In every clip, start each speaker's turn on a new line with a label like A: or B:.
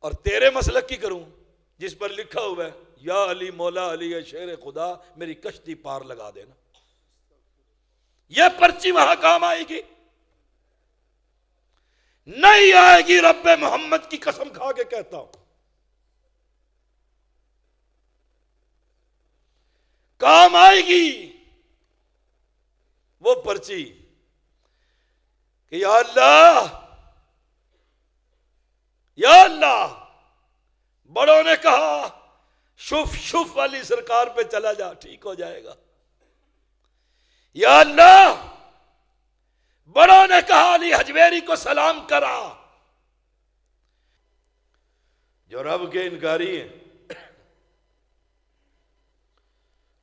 A: اور تیرے مسلک کی کروں جس پر لکھا ہوا ہے یا علی مولا علی ہے شیر خدا، میری کشتی پار لگا دینا، یہ پرچی وہاں کام آئے گی؟ نہیں آئے گی، رب محمد کی قسم کھا کے کہتا ہوں۔ کام آئے گی وہ پرچی کہ یا اللہ، یا اللہ، بڑوں نے کہا شف شف والی سرکار پہ چلا جا، ٹھیک ہو جائے گا۔ یا اللہ، بڑوں نے کہا علی حجویری کو سلام کرا۔ جو رب کے انکاری ہیں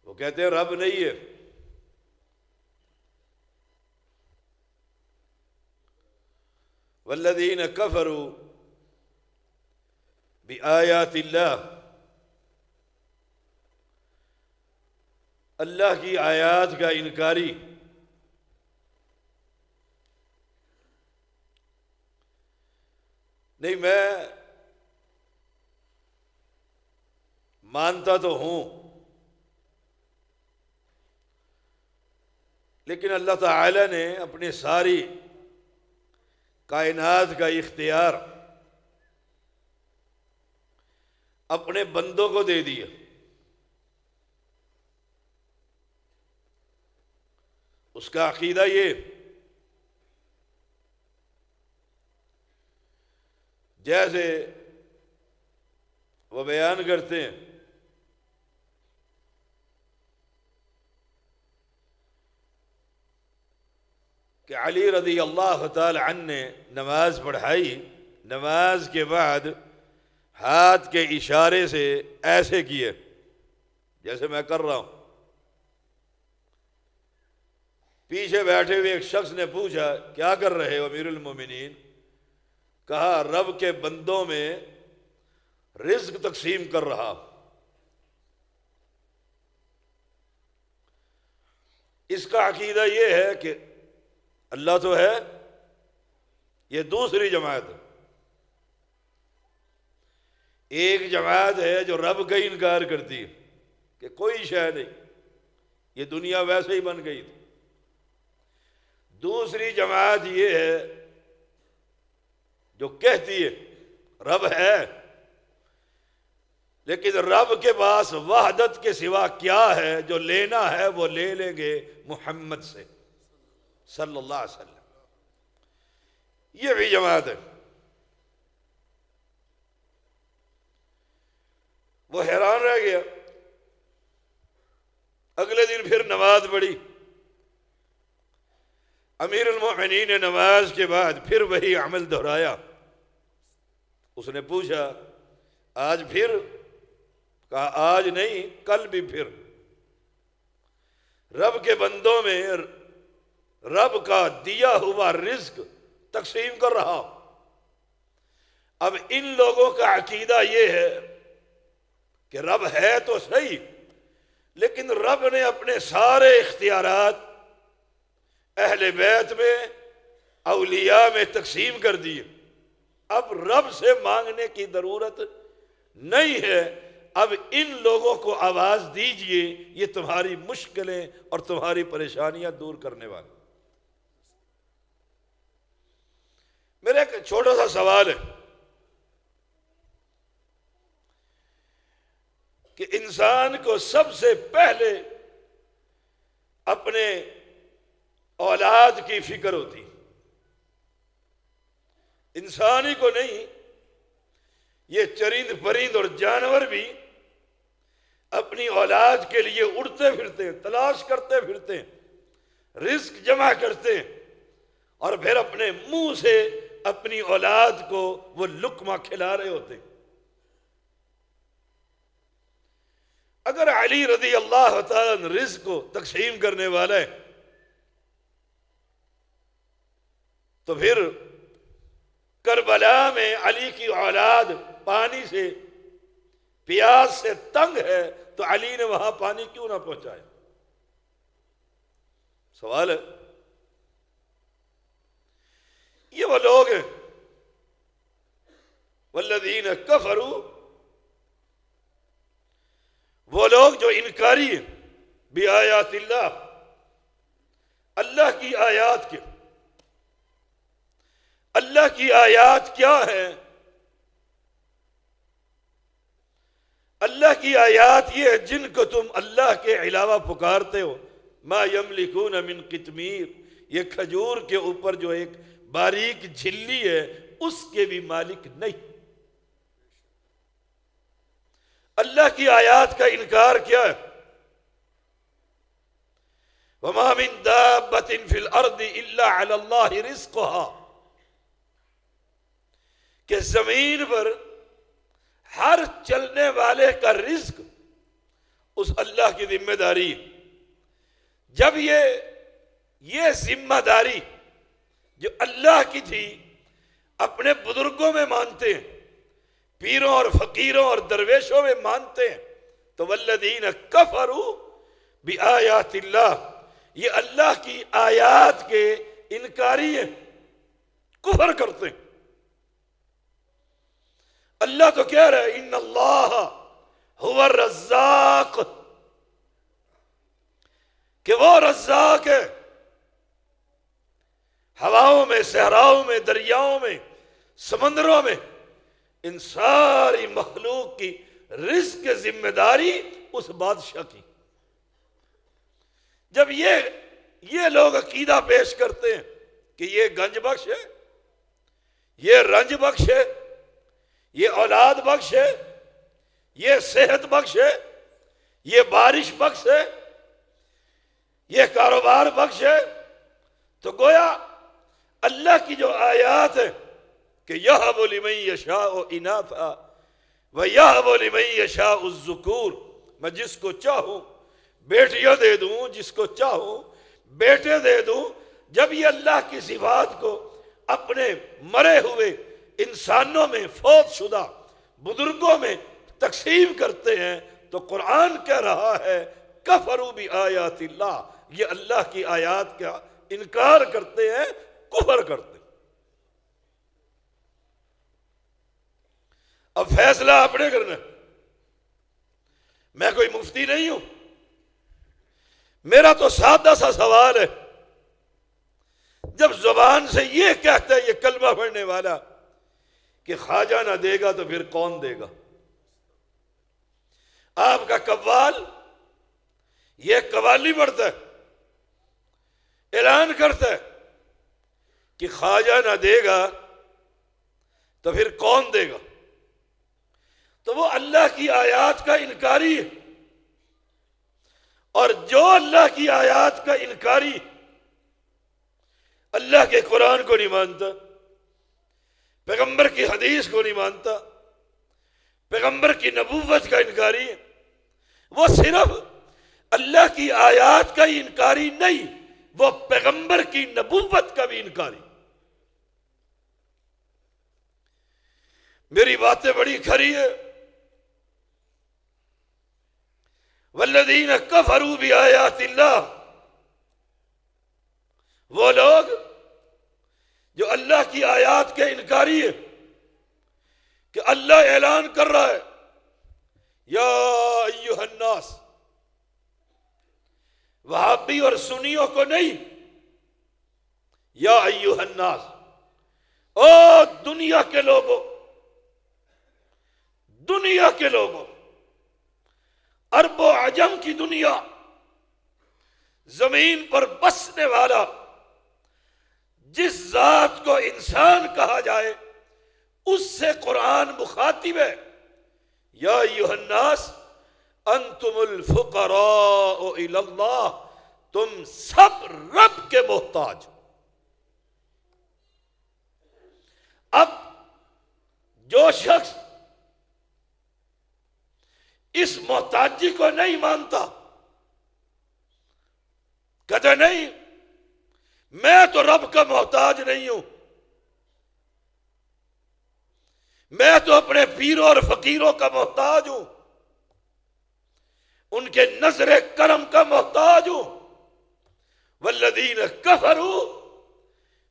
A: وہ کہتے ہیں رب نہیں ہے۔ والذین کفروا بآیات اللہ، اللہ کی آیات کا انکاری، نہیں میں مانتا تو ہوں لیکن اللہ تعالی نے اپنی ساری کائنات کا اختیار اپنے بندوں کو دے دیا۔ اس کا عقیدہ یہ، جیسے وہ بیان کرتے ہیں کہ علی رضی اللہ تعالی عنہ نے نماز پڑھائی، نماز کے بعد ہاتھ کے اشارے سے ایسے کیے جیسے میں کر رہا ہوں۔ پیچھے بیٹھے ہوئے ایک شخص نے پوچھا کیا کر رہے ہو امیر المومنین؟ کہا رب کے بندوں میں رزق تقسیم کر رہا۔ اس کا عقیدہ یہ ہے کہ اللہ تو ہے، یہ دوسری جماعت ہے۔ ایک جماعت ہے جو رب کا انکار کرتی ہے کہ کوئی شے نہیں، یہ دنیا ویسے ہی بن گئی تھی۔ دوسری جماعت یہ ہے جو کہتی ہے رب ہے، لیکن رب کے پاس وحدت کے سوا کیا ہے؟ جو لینا ہے وہ لے لیں گے محمد سے صلی اللہ علیہ وسلم۔ یہ بھی جماعت ہے۔ وہ حیران رہ گیا۔ اگلے دن پھر نماز پڑھی، امیر المومنین نے نماز کے بعد پھر وہی عمل دہرایا۔ اس نے پوچھا آج پھر؟ کہا آج نہیں، کل بھی پھر۔ رب کے بندوں میں رب کا دیا ہوا رزق تقسیم کر رہا۔ اب ان لوگوں کا عقیدہ یہ ہے کہ رب ہے تو صحیح، لیکن رب نے اپنے سارے اختیارات اہل بیت میں، اولیاء میں تقسیم کر دیے۔ اب رب سے مانگنے کی ضرورت نہیں ہے۔ اب ان لوگوں کو آواز دیجئے، یہ تمہاری مشکلیں اور تمہاری پریشانیاں دور کرنے والے۔ میرا ایک چھوٹا سا سوال ہے کہ انسان کو سب سے پہلے اپنے اولاد کی فکر ہوتی، انسانی کو نہیں، یہ چرند پرند اور جانور بھی اپنی اولاد کے لیے اڑتے پھرتے ہیں، تلاش کرتے پھرتے ہیں، رزق جمع کرتے ہیں، اور پھر اپنے منہ سے اپنی اولاد کو وہ لقمہ کھلا رہے ہوتے ہیں۔ اگر علی رضی اللہ تعالیٰ رزق کو تقسیم کرنے والا ہے تو پھر کربلا میں علی کی اولاد پانی سے، پیاس سے تنگ ہے تو علی نے وہاں پانی کیوں نہ پہنچایا؟ سوال ہے۔ یہ وہ لوگ ہیں والذین کفروا، وہ لوگ جو انکاری ہیں بآیات اللہ، اللہ کی آیات کے۔ اللہ کی آیات کیا ہے؟ اللہ کی آیات یہ ہے جن کو تم اللہ کے علاوہ پکارتے ہو۔ ما یملکون من قطمیر، یہ کھجور کے اوپر جو ایک باریک جھلی ہے اس کے بھی مالک نہیں۔ اللہ کی آیات کا انکار کیا ہے؟ وما من دابۃ فی الارض الا علی اللہ رزقها، کہ زمین پر ہر چلنے والے کا رزق اس اللہ کی ذمہ داری ہے۔ جب یہ ذمہ داری جو اللہ کی تھی اپنے بزرگوں میں مانتے ہیں، پیروں اور فقیروں اور درویشوں میں مانتے ہیں، تو والذین کفروا بآیات اللہ، یہ اللہ کی آیات کے انکاری ہیں، کفر کرتے ہیں۔ اللہ تو کہہ رہا ہے ان اللہ هو الرزاق، کہ وہ رزاق ہے، ہواؤں میں، صحراؤں میں، دریاؤں میں، سمندروں میں، ان ساری مخلوق کی رزق کی ذمہ داری اس بادشاہ کی۔ جب یہ لوگ عقیدہ پیش کرتے ہیں کہ یہ گنج بخش ہے، یہ رنج بخش ہے، یہ اولاد بخش ہے، یہ صحت بخش ہے، یہ بارش بخش ہے، یہ کاروبار بخش ہے، تو گویا اللہ کی جو آیات ہے کہ یَهْبُ لِمَن یَشَاءُ إِنَاثًا وَيَهْبُ لِمَن یَشَاءُ الذُّكُورَ، میں جس کو چاہوں بیٹیاں دے دوں، جس کو چاہوں بیٹے دے دوں۔ جب یہ اللہ کی صفات کو اپنے مرے ہوئے انسانوں میں، فوت شدہ بزرگوں میں تقسیم کرتے ہیں، تو قرآن کہہ رہا ہے کفروا بآیات اللہ، یہ اللہ کی آیات کا انکار کرتے ہیں، کفر کرتے ہیں۔ اب فیصلہ آپ نے کرنا ہے، میں کوئی مفتی نہیں ہوں، میرا تو سادہ سا سوال ہے، جب زبان سے یہ کہتا ہے یہ کلمہ پڑھنے والا کہ خواجہ نہ دے گا تو پھر کون دے گا؟ آپ کا قوال یہ قوالی پڑھتا ہے، اعلان کرتا ہے کہ خواجہ نہ دے گا تو پھر کون دے گا؟ تو وہ اللہ کی آیات کا انکاری ہے، اور جو اللہ کی آیات کا انکاری اللہ کے قرآن کو نہیں مانتا، پیغمبر کی حدیث کو نہیں مانتا، پیغمبر کی نبوت کا انکاری ہے، وہ صرف اللہ کی آیات کا ہی انکاری نہیں، وہ پیغمبر کی نبوت کا بھی انکاری۔ میری باتیں بڑی کھری ہے۔ والذین کفروا بآیات اللہ، وہ لوگ جو اللہ کی آیات کے انکاری ہے، کہ اللہ اعلان کر رہا ہے یا ایھا الناس، وہابی اور سنیوں کو نہیں، یا ایھا الناس، او دنیا کے لوگوں، دنیا کے لوگوں، عرب و عجم کی دنیا، زمین پر بسنے والا جس ذات کو انسان کہا جائے اس سے قرآن مخاطب ہے، یا ایھا الناس انتم الفقراء الی اللہ، تم سب رب کے محتاج ہو۔ اب جو شخص اس محتاجی کو نہیں مانتا، کہتا نہیں میں تو رب کا محتاج نہیں ہوں، میں تو اپنے پیروں اور فقیروں کا محتاج ہوں، ان کے نظر کرم کا محتاج ہوں۔ والذین کفروا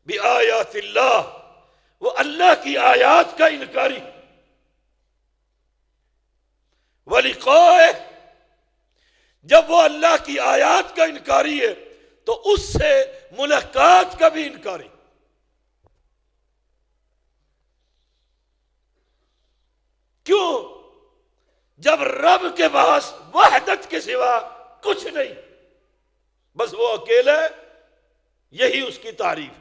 A: بآیات اللہ، وہ اللہ کی آیات کا انکاری، وَلِقَائِهِ، جب وہ اللہ کی آیات کا انکاری ہے تو اس سے ملاقات کا بھی انکاری۔ کیوں؟ جب رب کے پاس وحدت کے سوا کچھ نہیں، بس وہ اکیلا ہے، یہی اس کی تعریف۔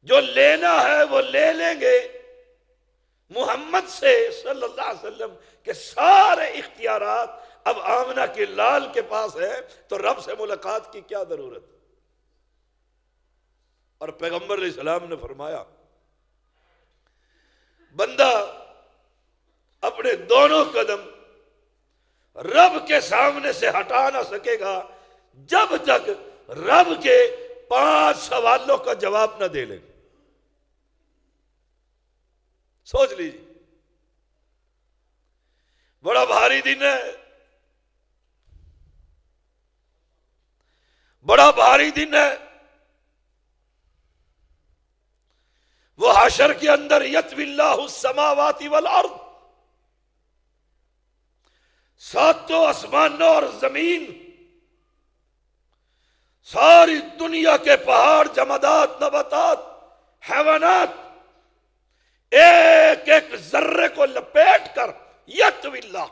A: جو لینا ہے وہ لے لیں گے محمد سے صلی اللہ علیہ وسلم کے سارے اختیارات اب آمنہ کے لال کے پاس ہے، تو رب سے ملاقات کی کیا ضرورت؟ اور پیغمبر علیہ السلام نے فرمایا بندہ اپنے دونوں قدم رب کے سامنے سے ہٹا نہ سکے گا جب تک رب کے 5 سوالوں کا جواب نہ دے لے۔ سوچ لیجیے، بڑا بھاری دن ہے، بڑا بھاری دن ہے۔ وہ حشر کے اندر یطوی اللہ السماوات والارض، 7 آسمانوں اور زمین، ساری دنیا کے پہاڑ، جمادات، نباتات، حیوانات، ایک ایک ذرے کو لپیٹ کر یطوی اللہ،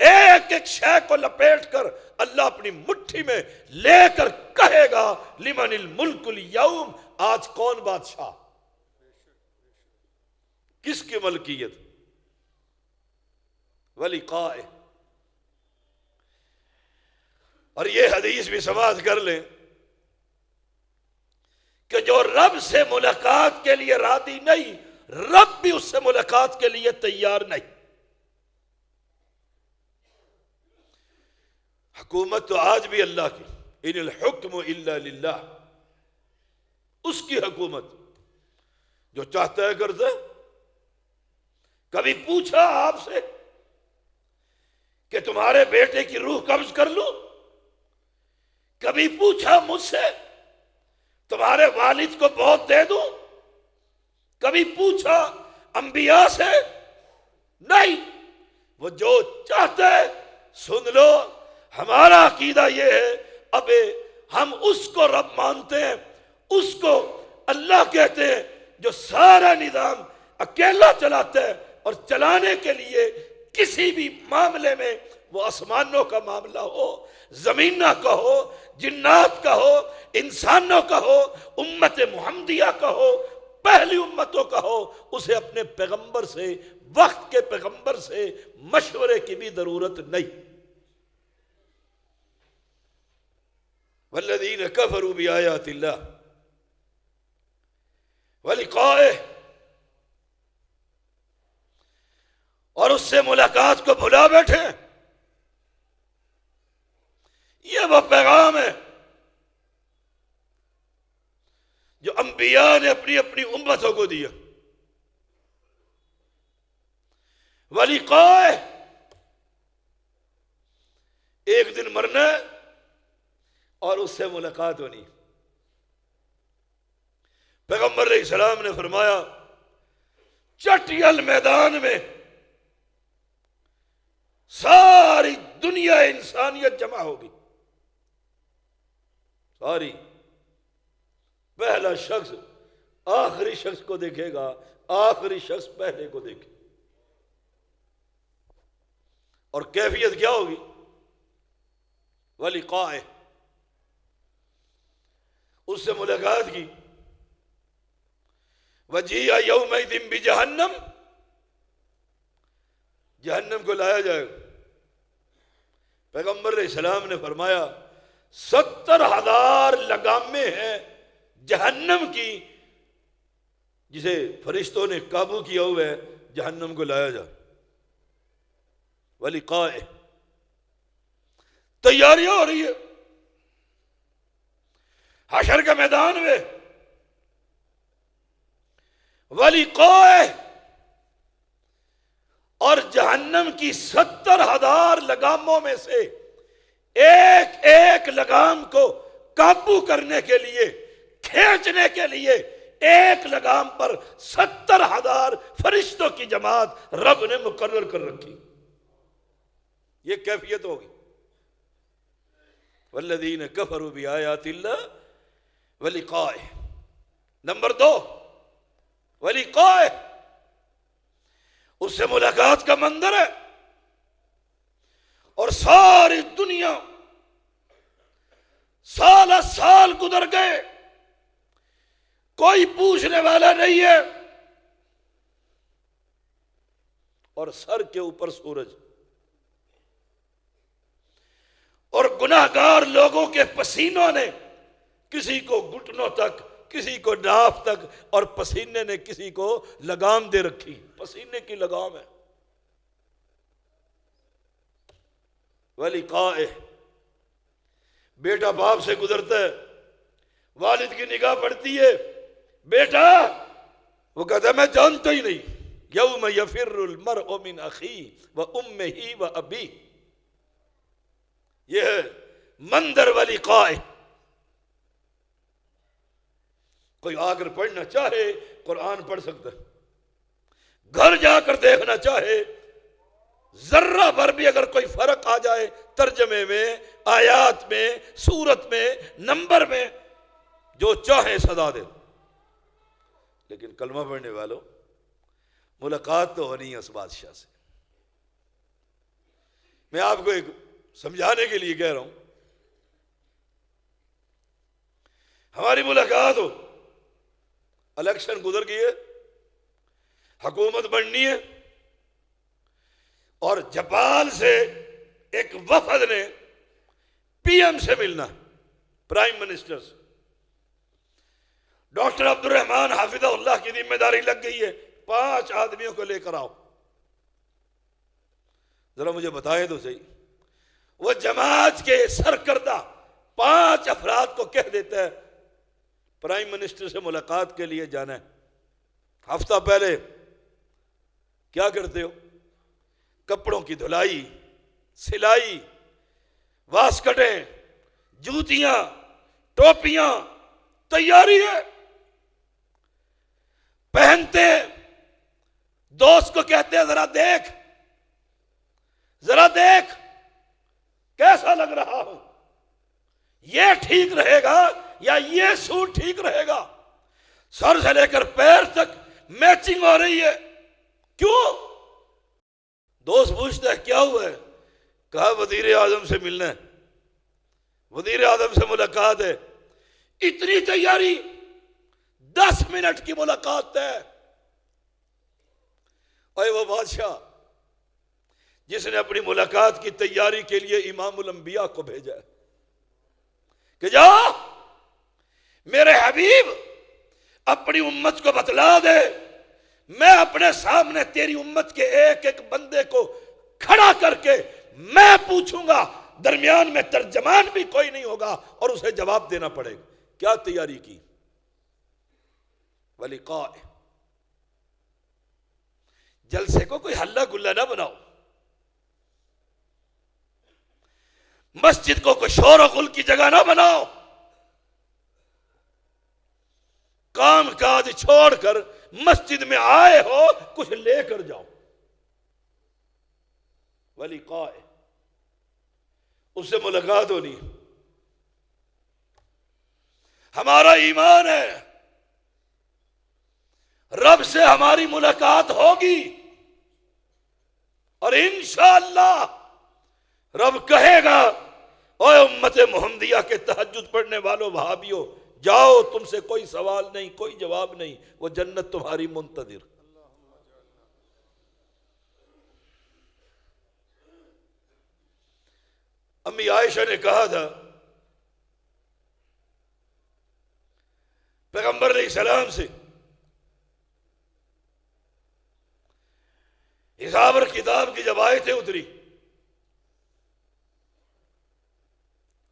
A: ایک ایک شے کو لپیٹ کر اللہ اپنی مٹھی میں لے کر کہے گا لمن الملک اليوم، آج کون بادشاہ، کس کی ملکیت؟ وَلِقَائِهِ۔ اور یہ حدیث بھی سماعت کر لیں کہ جو رب سے ملاقات کے لیے راضی نہیں، رب بھی اس سے ملاقات کے لیے تیار نہیں۔ حکومت تو آج بھی اللہ کی، ان الحکم الا للہ، اس کی حکومت، جو چاہتا ہے کرتا ہے۔ کبھی پوچھا آپ سے کہ تمہارے بیٹے کی روح قبض کر لوں؟ کبھی پوچھا مجھ سے تمہارے والد کو موت دے دوں؟ کبھی پوچھا انبیاء سے؟ نہیں، وہ جو چاہتا ہے سن لو۔ ہمارا عقیدہ یہ ہے، اب ہم اس کو رب مانتے ہیں، اس کو اللہ کہتے ہیں جو سارا نظام اکیلا چلاتا ہے، اور چلانے کے لیے کسی بھی معاملے میں، وہ آسمانوں کا معاملہ ہو، زمینہ کا ہو، جنات کا ہو، انسانوں کا ہو، امت محمدیہ کا ہو، پہلی امتوں کا ہو، اسے اپنے پیغمبر سے، وقت کے پیغمبر سے مشورے کی بھی ضرورت نہیں۔ والذین کفروا بآیات اللہ ولقائہ، اور اس سے ملاقات کو بھلا بیٹھے۔ یہ وہ پیغام ہے جو انبیاء نے اپنی اپنی امتوں کو دیا۔ وَلِقَائِهِ، ایک دن مرنا ہے اور اس سے ملاقات ہونی۔ پیغمبر علیہ السلام نے فرمایا چٹیل میدان میں ساری دنیا انسانیت جمع ہوگی، ساری، پہلا شخص آخری شخص کو دیکھے گا، آخری شخص پہلے کو دیکھے، اور کیفیت کیا ہوگی؟ وَلِقَائِهِ، اس سے ملاقات کی۔ وَجِيءَ يَوْمَئِذٍ بِجَهَنَّمَ، جہنم کو لایا جائے گا۔ پیغمبر علیہ السلام نے فرمایا 70,000 لگامیں ہیں جہنم کی، جسے فرشتوں نے قابو کیا ہوا ہے، جہنم کو لایا جائے۔ وَلِقَائِهِ، تیاریاں ہو رہی ہے حشر کے میدان میں۔ وَلِقَائِهِ، اور جہنم کی 70,000 لگاموں میں سے ایک ایک لگام کو قابو کرنے کے لیے، کھینچنے کے لیے ایک لگام پر 70,000 فرشتوں کی جماعت رب نے مقرر کر رکھی. یہ کیفیت ہوگی. والذین کفروا بآیات اللہ ولقائہ. نمبر 2 ولقائہ، اس سے ملاقات کا منظر ہے. اور ساری دنیا سال سال گزر گئے، کوئی پوچھنے والا نہیں ہے، اور سر کے اوپر سورج، اور گناہگار لوگوں کے پسینوں نے کسی کو گھٹنوں تک، کسی کو ناف تک، اور پسینے نے کسی کو لگام دے رکھی. پسینے کی لگام ہے. وَلِقَائِهِ، بیٹا باپ سے گزرتا ہے، والد کی نگاہ پڑتی ہے، بیٹا، وہ کہتا ہے میں جانتا ہی نہیں. یوم یفر المرء من اخیہ وامہ وابیہ. یہ ہے منظر ولقائہ. کوئی آ کر پڑھنا چاہے قرآن پڑھ سکتا ہے، گھر جا کر دیکھنا چاہے، ذرہ بھر بھی اگر کوئی فرق آ جائے ترجمے میں، آیات میں، سورت میں، نمبر میں، جو چاہے سزا دے. لیکن کلمہ پڑھنے والوں، ملاقات تو ہونی ہے اس بادشاہ سے. میں آپ کو ایک سمجھانے کے لیے کہہ رہا ہوں، ہماری ملاقات ہو، الیکشن گزر گئی ہے، حکومت بننی ہے، اور جاپان سے ایک وفد نے پی ایم سے ملنا، پرائم منسٹر سے. ڈاکٹر عبد الرحمن حافظہ اللہ کی ذمہ داری لگ گئی ہے، 5 آدمیوں کو لے کر آؤ. ذرا مجھے بتائیں تو صحیح، وہ جماعت کے سرکردہ 5 افراد کو کہہ دیتا ہے پرائم منسٹر سے ملاقات کے لیے جانا ہے. ہفتہ پہلے کیا کرتے ہو؟ کپڑوں کی دھلائی، سلائی، واسکٹیں، جوتیاں، ٹوپیاں، تیاری ہے. پہنتے، دوست کو کہتے ہیں ذرا دیکھ کیسا لگ رہا ہوں، یہ ٹھیک رہے گا یا یہ سوٹ ٹھیک رہے گا. سر سے لے کر پیر تک میچنگ ہو رہی ہے. کیوں؟ دوست پوچھتا ہے کیا ہوا ہے؟ کہا وزیر اعظم سے ملنا ہے، وزیر اعظم سے ملاقات ہے. اتنی تیاری، 10 منٹ کی ملاقات ہے. اے وہ بادشاہ جس نے اپنی ملاقات کی تیاری کے لیے امام الانبیاء کو بھیجا ہے کہ جا میرے حبیب اپنی امت کو بتلا دے، میں اپنے سامنے تیری امت کے ایک ایک بندے کو کھڑا کر کے میں پوچھوں گا، درمیان میں ترجمان بھی کوئی نہیں ہوگا اور اسے جواب دینا پڑے گا. کیا تیاری کی؟ وَلِقَائِهِ. جلسے کو کوئی ہلہ گلہ نہ بناؤ، مسجد کو کوئی شور و غل کی جگہ نہ بناؤ. کام کاج چھوڑ کر مسجد میں آئے ہو، کچھ لے کر جاؤ. وَلِقَائِهِ. اس سے ملاقات ہونی. ہمارا ایمان ہے رب سے ہماری ملاقات ہوگی، اور انشاءاللہ رب کہے گا اے امت محمدیہ کے تہجد پڑھنے والوں وہابیوں، جاؤ، تم سے کوئی سوال نہیں، کوئی جواب نہیں، وہ جنت تمہاری منتظر. امی عائشہ نے کہا تھا پیغمبر علیہ السلام سے، حساب اور کتاب کی جب آیتیں اتری،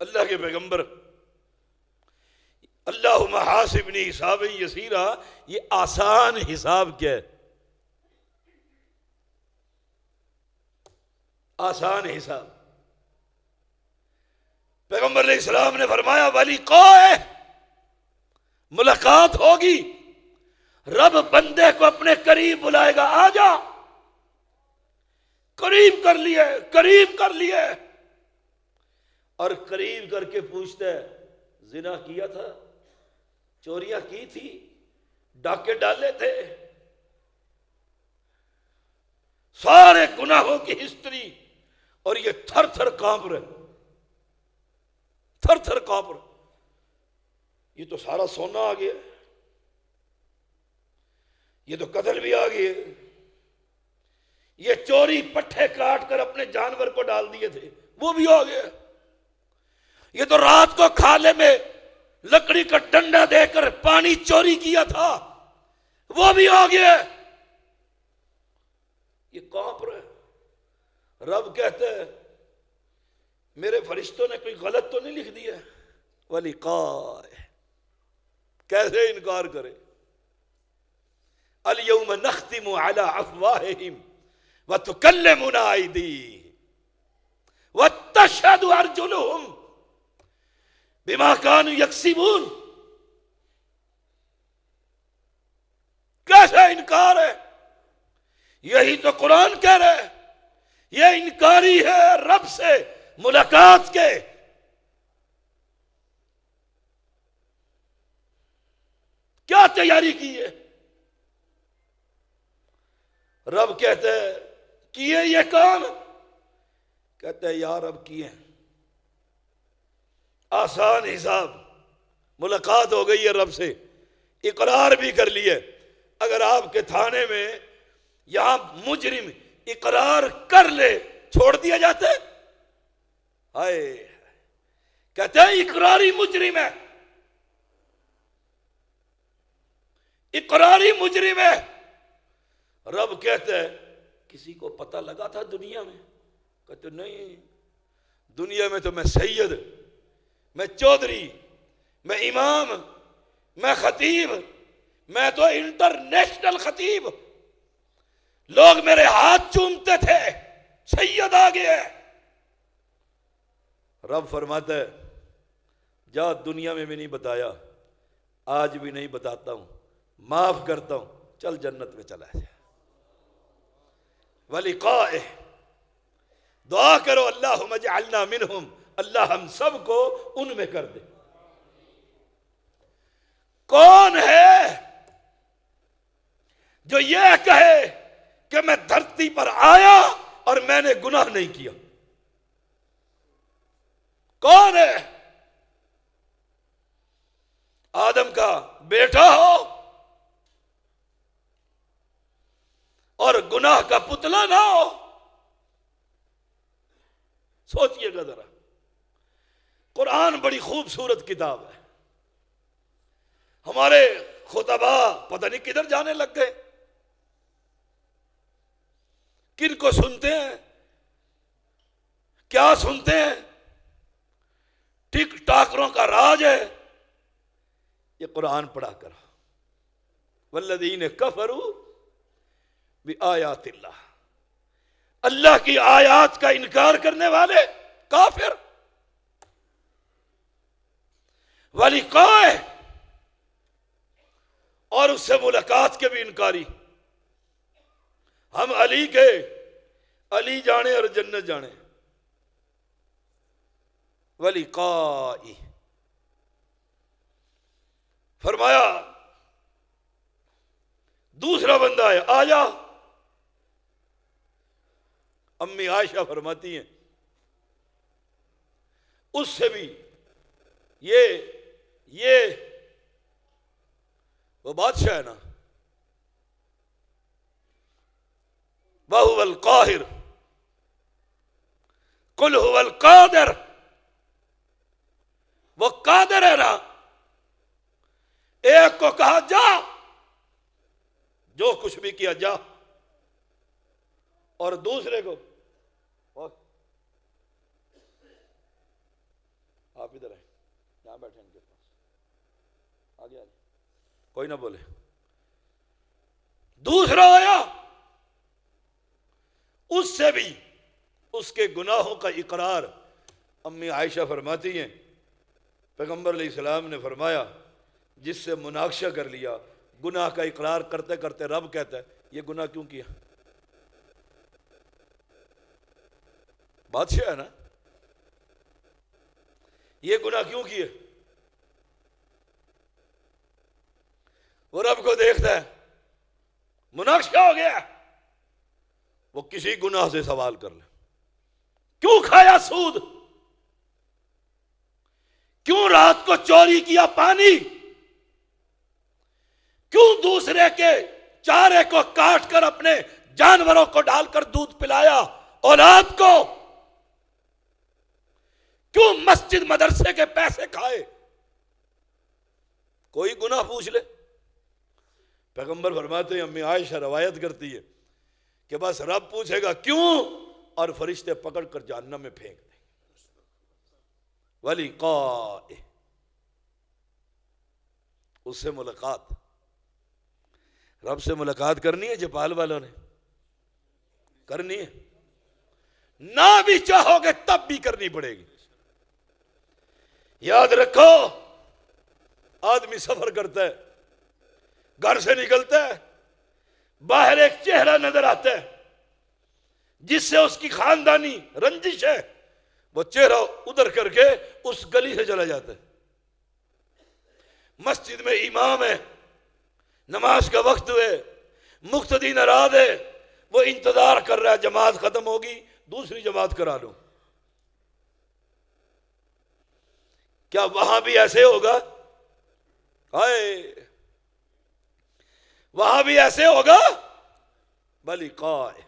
A: اللہ کے پیغمبر اللہم حاسبنی حسابا یسیرا، یہ آسان حساب کیا ہے؟ آسان حساب. پیغمبر علیہ السلام نے فرمایا وَلِقَائِهِ، ملاقات ہوگی. رب بندے کو اپنے قریب بلائے گا، آ جا، قریب کر لیے، قریب کر لیے، اور قریب کر کے پوچھتا ہے زنا کیا تھا، چوریاں کی تھی، ڈاکے ڈالے تھے، سارے گناہوں کی ہسٹری، اور یہ تھر تھر کانپ رہے، تھر تھر کانپ رہے، یہ تو سارا سونا آ گیا، یہ تو قتل بھی آ گیا، یہ چوری پٹھے کاٹ کر اپنے جانور کو ڈال دیے تھے وہ بھی ہو گیا، یہ تو رات کو کھالے میں لکڑی کا ڈنڈا دے کر پانی چوری کیا تھا وہ بھی ہو گیا، یہ کانپ رہے۔ رب کہتے ہیں میرے فرشتوں نے کوئی غلط تو نہیں لکھ دیا؟ وَلِقَائِهِ، کیسے انکار کرے؟ الْيَوْمَ نَخْتِمُ عَلَىٰ أَفْوَاهِهِمْ وَتُكَلِّمُنَا أَيْدِيهِمْ وَتَشْهَدُ أَرْجُلُهُمْ بِمَا كَانُوا يَكْسِبُونَ۔ کیسے انکار ہے؟ یہی تو قرآن کہہ رہے، یہ انکاری ہے رب سے ملاقات کے۔ کیا تیاری کی ہے؟ رب کہتے ہیں کیے یہ کام؟ کہتے ہیں یا رب کیے، آسان حساب، ملاقات ہو گئی ہے رب سے، اقرار بھی کر لیے۔ اگر آپ کے تھانے میں یہاں مجرم اقرار کر لے چھوڑ دیا جاتا ہے؟ ہائے، کہتے ہیں اقراری مجرم ہے، اقراری مجرم ہے۔ رب کہتے ہیں کسی کو پتہ لگا تھا دنیا میں؟ کہتے نہیں، دنیا میں تو میں سید، میں چودھری، میں امام، میں خطیب، میں تو انٹرنیشنل خطیب، لوگ میرے ہاتھ چومتے تھے، سید آ گیا۔ رب فرماتا ہے جا، دنیا میں بھی نہیں بتایا، آج بھی نہیں بتاتا ہوں، معاف کرتا ہوں، چل جنت میں چلا جائے۔ وَلِقَائِهِ، دعا کرو اللہم اجعلنا منہم، اللہ ہم سب کو ان میں کر دے۔ کون ہے جو یہ کہے کہ میں دھرتی پر آیا اور میں نے گناہ نہیں کیا؟ کون ہے؟ آدم کا بیٹا ہو اور گناہ کا پتلا نہ ہو؟ سوچئے گا ذرا، قرآن بڑی خوبصورت کتاب ہے۔ ہمارے خطبہ پتہ نہیں کدھر جانے لگ گئے، کن کو سنتے ہیں، کیا سنتے ہیں، ٹک ٹاکروں کا راج ہے۔ یہ قرآن پڑھا کرو۔ والذین کفروا بآیات اللہ، اللہ کی آیات کا انکار کرنے والے کافر۔ وَلِقَائِهِ، اور اس سے ملاقات کے بھی انکاری۔ ہم علی کے، علی جانے اور جنت جانے۔ وَلِقَائِهِ، فرمایا دوسرا بندہ ہے، آ جا۔ امی عائشہ فرماتی ہیں اس سے بھی یہ وہ بادشاہ ہے نا، وَهُوَ الْقَاهِرُ قُلْ هُوَ الْقَادِرُ، وہ قادر ہے نا۔ ایک کو کہا جا، جو کچھ بھی کیا جا، اور دوسرے کو آپ ادھر ہیں، یہاں بیٹھے ان کے پاس، آگے آگے، کوئی نہ بولے۔ دوسرا آیا، اس سے بھی اس کے گناہوں کا اقرار۔ امی عائشہ فرماتی ہیں پیغمبر علیہ السلام نے فرمایا جس سے مناقشہ کر لیا، گناہ کا اقرار کرتے کرتے رب کہتا ہے یہ گناہ کیوں کیا؟ بادشاہ ہے نا، یہ گناہ کیوں کیے؟ وہ رب کو دیکھتا ہے، مناقشہ ہو گیا، وہ کسی گناہ سے سوال کر لے، کیوں کھایا سود؟ کیوں رات کو چوری کیا پانی؟ کیوں دوسرے کے چارے کو کاٹ کر اپنے جانوروں کو ڈال کر دودھ پلایا اولاد کو؟ کیوں مسجد مدرسے کے پیسے کھائے؟ کوئی گناہ پوچھ لے، پیغمبر فرماتے ہیں، امی عائشہ روایت کرتی ہے کہ بس رب پوچھے گا کیوں، اور فرشتے پکڑ کر جہنم میں پھینک دیں۔ وَلِقَائِهِ، اس سے ملاقات، رب سے ملاقات کرنی ہے جپال والوں نے، کرنی ہے، نہ بھی چاہو گے تب بھی کرنی پڑے گی۔ یاد رکھو، آدمی سفر کرتا ہے، گھر سے نکلتا ہے، باہر ایک چہرہ نظر آتا ہے جس سے اس کی خاندانی رنجش ہے، وہ چہرہ ادھر کر کے اس گلی سے چلا جاتا ہے۔ مسجد میں امام ہے، نماز کا وقت ہوئے، مقتدی ناراض ہے، وہ انتظار کر رہا ہے جماعت ختم ہوگی دوسری جماعت کرا لو۔ کیا وہاں بھی ایسے ہوگا؟ ہائے، وہاں بھی ایسے ہوگا؟ بَلِقَائِهِ،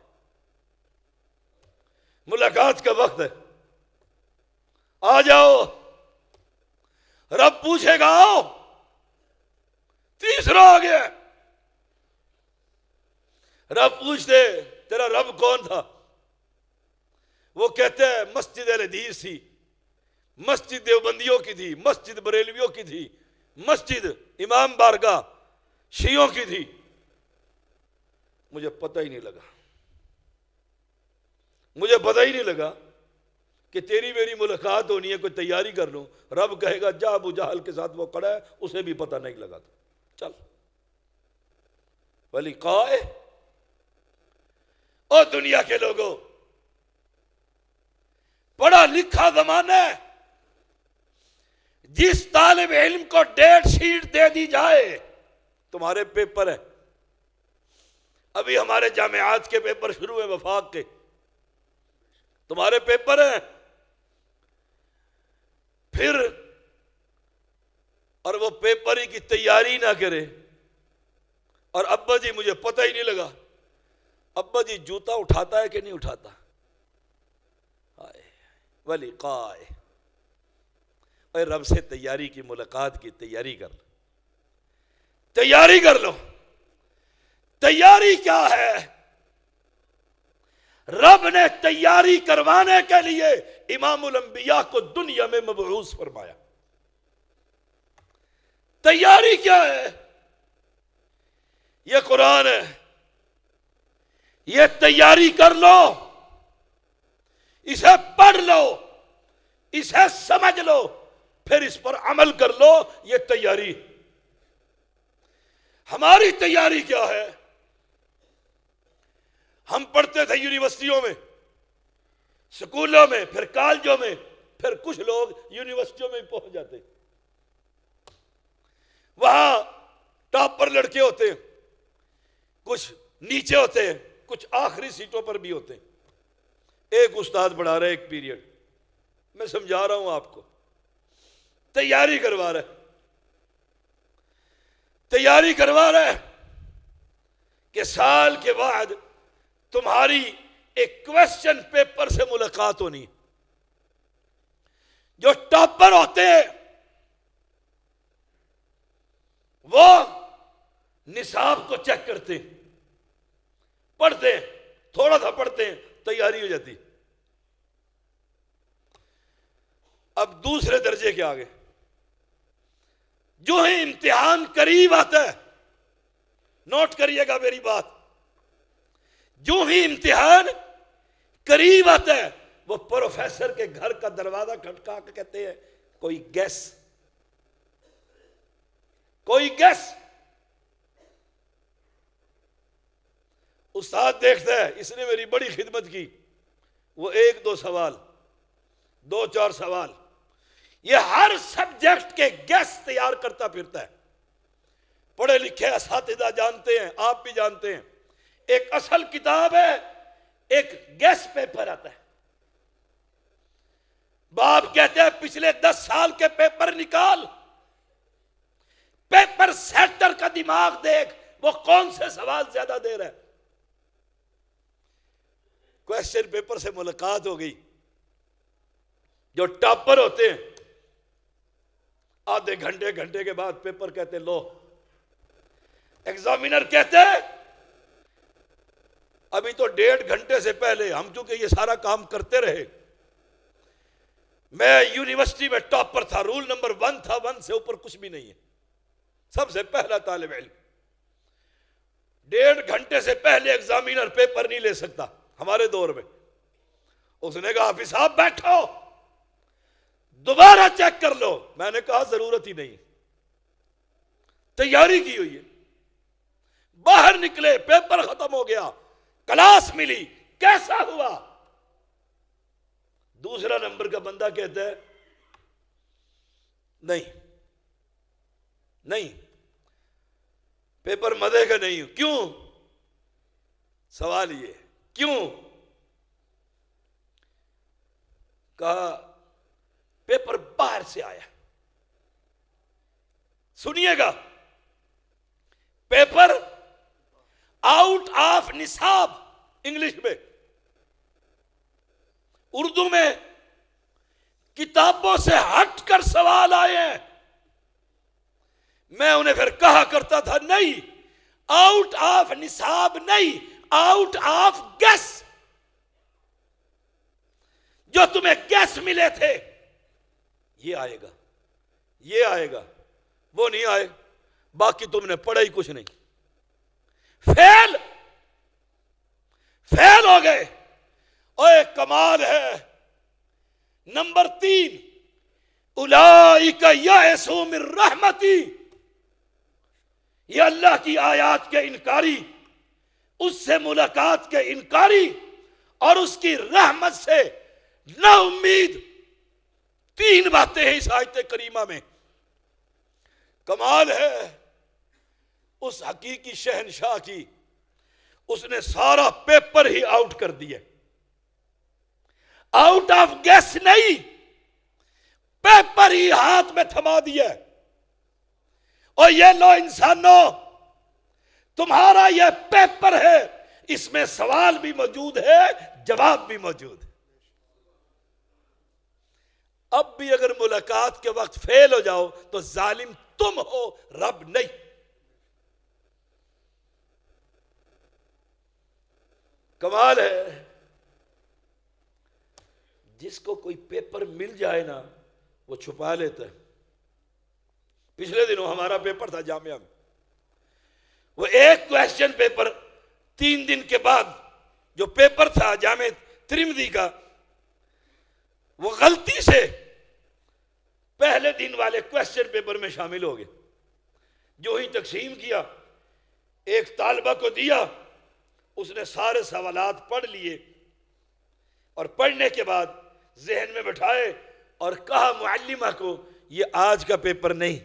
A: ملاقات کا وقت ہے، آ جاؤ، رب پوچھے گا آؤ، تیسرا آ گیا، رب پوچھتے تیرا رب کون تھا؟ وہ کہتے ہیں مسجد اہل حدیث تھی، مسجد دیوبندیوں کی تھی، مسجد بریلویوں کی تھی، مسجد امام بارگاہ شیعوں کی تھی، مجھے پتہ ہی نہیں لگا، مجھے پتہ ہی نہیں لگا کہ تیری میری ملاقات ہونی ہے، کوئی تیاری کر لوں۔ رب کہے گا جا ابو جہل کے ساتھ وہ کھڑا ہے، اسے بھی پتہ نہیں لگا تھا، چل۔ وَلِقَائِهِ، او دنیا کے لوگوں، پڑھا لکھا زمانہ ہے، جس طالب علم کو ڈیٹ شیٹ دے دی جائے، تمہارے پیپر ہیں، ابھی ہمارے جامعات کے پیپر شروع ہیں، وفاق کے، تمہارے پیپر ہیں، پھر اور وہ پیپر ہی کی تیاری نہ کرے، اور ابا جی مجھے پتہ ہی نہیں لگا، ابا جی جوتا اٹھاتا ہے کہ نہیں اٹھاتا؟ وَلِقَائِهِ، اے رب سے تیاری کی، ملاقات کی تیاری کر لو، تیاری کر لو۔ تیاری کیا ہے؟ رب نے تیاری کروانے کے لیے امام الانبیاء کو دنیا میں مبعوث فرمایا۔ تیاری کیا ہے؟ یہ قرآن ہے، یہ تیاری کر لو، اسے پڑھ لو، اسے سمجھ لو، پھر اس پر عمل کر لو، یہ تیاری۔ ہماری تیاری کیا ہے؟ ہم پڑھتے تھے یونیورسٹیوں میں، سکولوں میں، پھر کالجوں میں، پھر کچھ لوگ یونیورسٹیوں میں پہنچ جاتے، وہاں ٹاپ پر لڑکے ہوتے ہیں، کچھ نیچے ہوتے ہیں، کچھ آخری سیٹوں پر بھی ہوتے ہیں۔ ایک استاد پڑھا رہا ہے ایک پیریڈ، میں سمجھا رہا ہوں آپ کو، تیاری کروا رہا ہے، تیاری کروا رہا ہے کہ سال کے بعد تمہاری ایک کویسچن پیپر سے ملاقات ہونی۔ جو ٹاپر ہوتے ہیں وہ نصاب کو چیک کرتے ہیں، پڑھتے ہیں، تھوڑا سا پڑھتے ہیں، تیاری ہو جاتی۔ اب دوسرے درجے کے آگے جو ہی امتحان قریب آتا ہے، نوٹ کریے گا میری بات، جو ہی امتحان قریب آتا ہے وہ پروفیسر کے گھر کا دروازہ کھٹکا کے کہتے ہیں کوئی گیس، کوئی گیس، استاد دیکھتا ہے اس نے میری بڑی خدمت کی، وہ 1-2 سوال، 2-4 سوال، یہ ہر سبجیکٹ کے گیس تیار کرتا پھرتا ہے۔ پڑھے لکھے اساتذہ جانتے ہیں، آپ بھی جانتے ہیں، ایک اصل کتاب ہے، ایک گیس پیپر آتا ہے۔ باپ کہتے ہیں پچھلے 10 سال کے پیپر نکال، پیپر سیٹر کا دماغ دیکھ، وہ کون سے سوال زیادہ دے رہا ہے۔ کویسچن پیپر سے ملاقات ہو گئی، جو ٹاپر ہوتے ہیں آدھے گھنٹے کے بعد پیپر کہتے لو، ایگزامینر کہتے ہیں ابھی تو 1.5 گھنٹے سے پہلے ہم چونکہ یہ سارا کام کرتے رہے، میں یونیورسٹی میں ٹاپر تھا، رول نمبر 1 تھا، 1 سے اوپر کچھ بھی نہیں ہے، سب سے پہلا طالب علم، 1.5 گھنٹے سے پہلے ایگزامینر پیپر نہیں لے سکتا ہمارے دور میں۔ اس نے کہا حافظ صاحب بیٹھو، دوبارہ چیک کر لو۔ میں نے کہا ضرورت ہی نہیں، تیاری کی ہوئی ہے۔ باہر نکلے، پیپر ختم ہو گیا، کلاس ملی، کیسا ہوا؟ دوسرا نمبر کا بندہ کہتا ہے نہیں پیپر مزے کا نہیں۔ کیوں؟ سوال یہ کیوں؟ کہا پیپر باہر سے آیا۔ سنیے گا، پیپر آؤٹ آف نصاب انگلش میں، اردو میں کتابوں سے ہٹ کر سوال آئے ہیں۔ میں انہیں پھر کہا کرتا تھا نہیں، آؤٹ آف نصاب نہیں، آؤٹ آف گیس، جو تمہیں گیس ملے تھے یہ آئے گا، یہ آئے گا، وہ نہیں آئے، باقی تم نے پڑھا ہی کچھ نہیں، فیل ہو گئے۔ اوے کمال ہے۔ نمبر 3، اولئک یئسوا من رحمتی، یہ اللہ کی آیات کے انکاری، اس سے ملاقات کے انکاری، اور اس کی رحمت سے نا امید، 3 باتیں ہیں اس آیت کریمہ میں۔ کمال ہے اس حقیقی شہنشاہ کی، اس نے سارا پیپر ہی آؤٹ کر دیا، آؤٹ آف گیس نہیں، پیپر ہی ہاتھ میں تھما دیا۔ اور یہ لو انسانوں، تمہارا یہ پیپر ہے، اس میں سوال بھی موجود ہے، جواب بھی موجود ہے۔ اب بھی اگر ملاقات کے وقت فیل ہو جاؤ تو ظالم تم ہو، رب نہیں۔ کمال ہے، جس کو کوئی پیپر مل جائے نا وہ چھپا لیتا ہے۔ پچھلے دنوں ہمارا پیپر تھا جامعہ میں، وہ ایک کویسچن پیپر 3 دن کے بعد جو پیپر تھا جامعہ ترمذی کا، وہ غلطی سے پہلے دن والے کویسچن پیپر میں شامل ہو گئے۔ جو ہی تقسیم کیا، ایک طالبہ کو دیا، اس نے سارے سوالات پڑھ لیے، اور پڑھنے کے بعد ذہن میں بٹھائے اور کہا معلمہ کو یہ آج کا پیپر نہیں،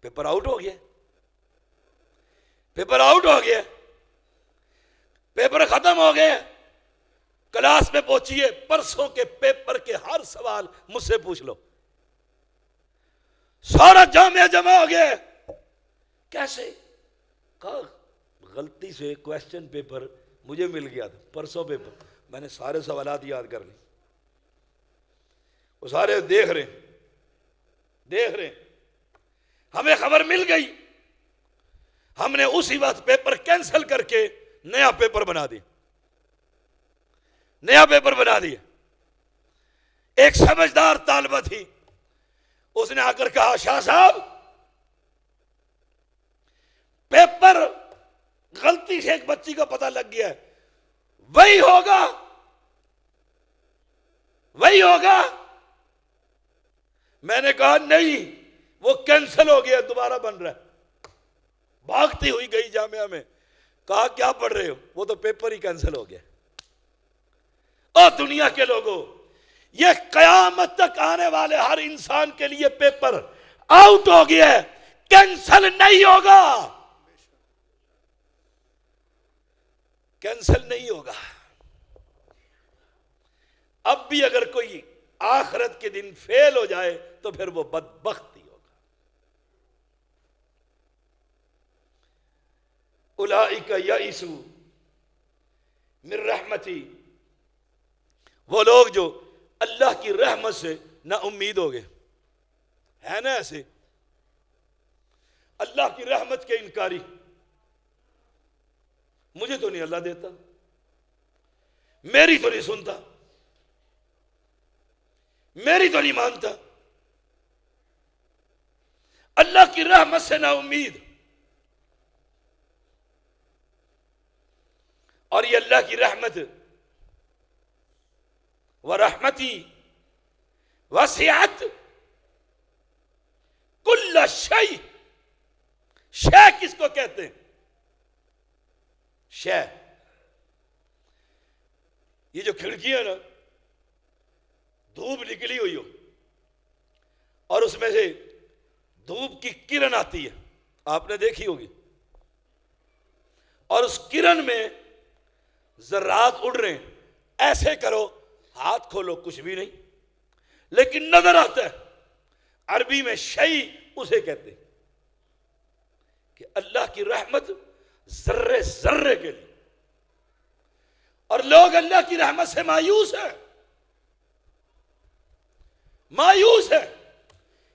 A: پیپر آؤٹ ہو گیا، پیپر آؤٹ ہو گیا، پیپر ختم ہو گئے، کلاس میں پہنچیے، پرسوں کے پیپر کے ہر سوال مجھ سے پوچھ لو۔ سارا جامعہ جمع ہو گیا، کیسے؟ کہا غلطی سے کویسچن پیپر مجھے مل گیا تھا، پرسوں پیپر، میں نے سارے سوالات یاد کر لی۔ وہ سارے دیکھ رہے ہیں، ہمیں خبر مل گئی، ہم نے اسی وقت پیپر کینسل کر کے نیا پیپر بنا دیا۔ ایک سمجھدار طالبہ تھی، اس نے آ کر کہا شاہ صاحب پیپر غلطی سے ایک بچی کا پتہ لگ گیا ہے، وہی ہوگا۔ میں نے کہا نہیں، وہ کینسل ہو گیا، دوبارہ بن رہا ہے۔ بھاگتی ہوئی گئی جامعہ میں، کہا کیا پڑھ رہے ہو؟ وہ تو پیپر ہی کینسل ہو گیا۔ اور دنیا کے لوگوں، یہ قیامت تک آنے والے ہر انسان کے لیے پیپر آؤٹ ہو گیا ہے، کینسل نہیں ہوگا، کینسل نہیں ہوگا۔ اب بھی اگر کوئی آخرت کے دن فیل ہو جائے تو پھر وہ بدبخت ہی ہوگا۔ اولئک یئسوا من رحمتی، وہ لوگ جو اللہ کی رحمت سے نا امید ہو گئے، ہے نا ایسے اللہ کی رحمت کے انکاری، مجھے تو نہیں اللہ دیتا، میری تو نہیں سنتا، میری تو نہیں مانتا، اللہ کی رحمت سے نا امید۔ اور یہ اللہ کی رحمت، وَرَحْمَتِي وَسِعَتْ كُلَّ شَيْءٍ، شے کس کو کہتے ہیں؟ شے، یہ جو کھڑکی ہے نا، دھوپ نکلی ہوئی ہو اور اس میں سے دھوپ کی کرن آتی ہے، آپ نے دیکھی ہوگی، اور اس کرن میں ذرات اڑ رہے ہیں، ایسے کرو ہاتھ کھولو کچھ بھی نہیں، لیکن نظر آتا ہے۔ عربی میں شیء اسے کہتے ہیں کہ اللہ کی رحمت ذرے ذرے کے لیے، اور لوگ اللہ کی رحمت سے مایوس ہیں، مایوس ہے۔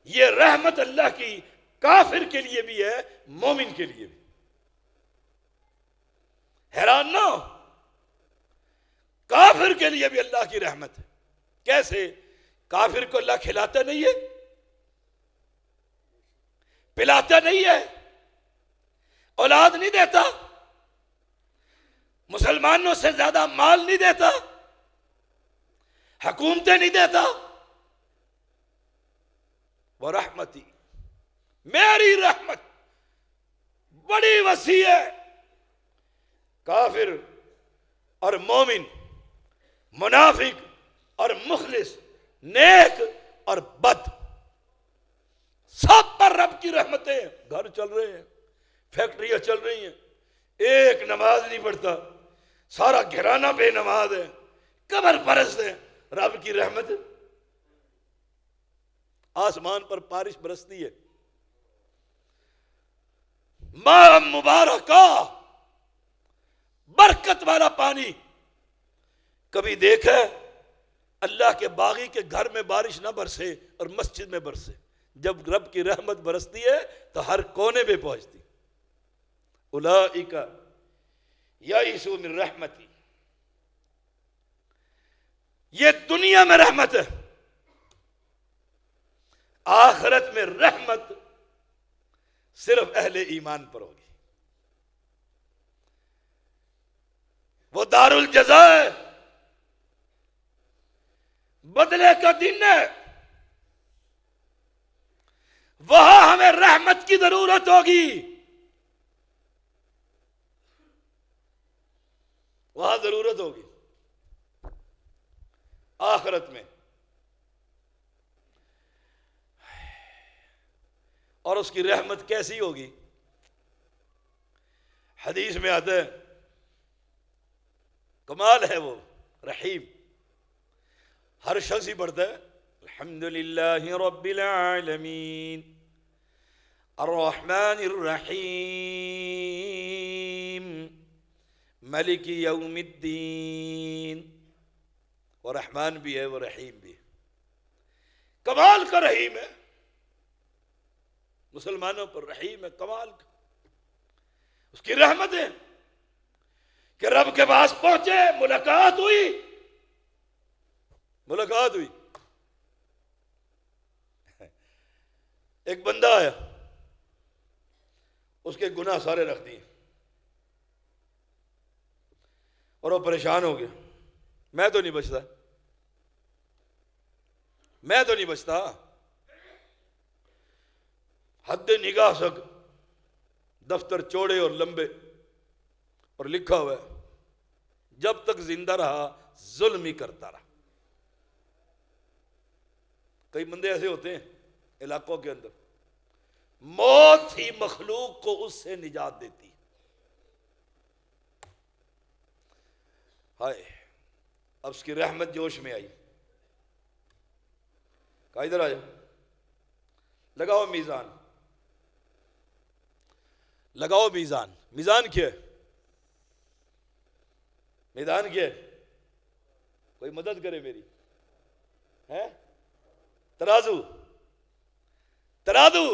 A: یہ رحمت اللہ کی کافر کے لیے بھی ہے، مومن کے لیے بھی۔ حیران نہ ہو، کافر کے لیے بھی اللہ کی رحمت ہے۔ کیسے؟ کافر کو اللہ کھلاتا نہیں ہے، پلاتا نہیں ہے، اولاد نہیں دیتا، مسلمانوں سے زیادہ مال نہیں دیتا، حکومتیں نہیں دیتا۔ وہ رحمتی، میری رحمت بڑی وسیع ہے۔ کافر اور مومن، منافق اور مخلص، نیک اور بد، سب پر رب کی رحمتیں۔ گھر چل رہے ہیں، فیکٹریاں چل رہی ہیں، ایک نماز نہیں پڑھتا، سارا گھرانہ بے نماز ہے، قبر پرست ہے، رب کی رحمت آسمان پر بارش برستی ہے، ماء مبارکہ، برکت والا پانی۔ کبھی دیکھا اللہ کے باغی کے گھر میں بارش نہ برسے اور مسجد میں برسے؟ جب رب کی رحمت برستی ہے تو ہر کونے پہ پہنچتی۔ اولئک یئسوا من رحمتی، یہ دنیا میں رحمت ہے، آخرت میں رحمت صرف اہل ایمان پر ہوگی۔ وہ دار الجزاء ہے، بدلے کا دن ہے، وہاں ہمیں رحمت کی ضرورت ہوگی، وہاں ضرورت ہوگی آخرت میں۔ اور اس کی رحمت کیسی ہوگی؟ حدیث میں آتا ہے، کمال ہے وہ رحیم، ہر شخص ہی پڑھتا ہے الحمدللہ رب العالمین الرحمن الرحیم ملک یوم الدین۔ وہ رحمان بھی ہے، وہ رحیم بھی ہے، کمال کا رحیم ہے، مسلمانوں پر رحیم ہے، کمال کا۔ اس کی رحمت ہے کہ رب کے پاس پہنچے، ملاقات ہوئی، ملاقات ہوئی۔ ایک بندہ آیا، اس کے گناہ سارے رکھ دیے اور وہ پریشان ہو گیا، میں تو نہیں بچتا، میں تو نہیں بچتا، حد نگاہ تک دفتر چوڑے اور لمبے، اور لکھا ہوا ہے جب تک زندہ رہا ظلم ہی کرتا رہا. کئی بندے ایسے ہوتے ہیں علاقوں کے اندر، موت ہی مخلوق کو اس سے نجات دیتی ہے. ہائے اب اس کی رحمت جوش میں آئی، کہا ادھر آ جا، لگاؤ میزان، لگاؤ میزان. میزان کیا ہے؟ میدان کیا ہے؟ کوئی مدد کرے میری، ہے ترازو. ترازو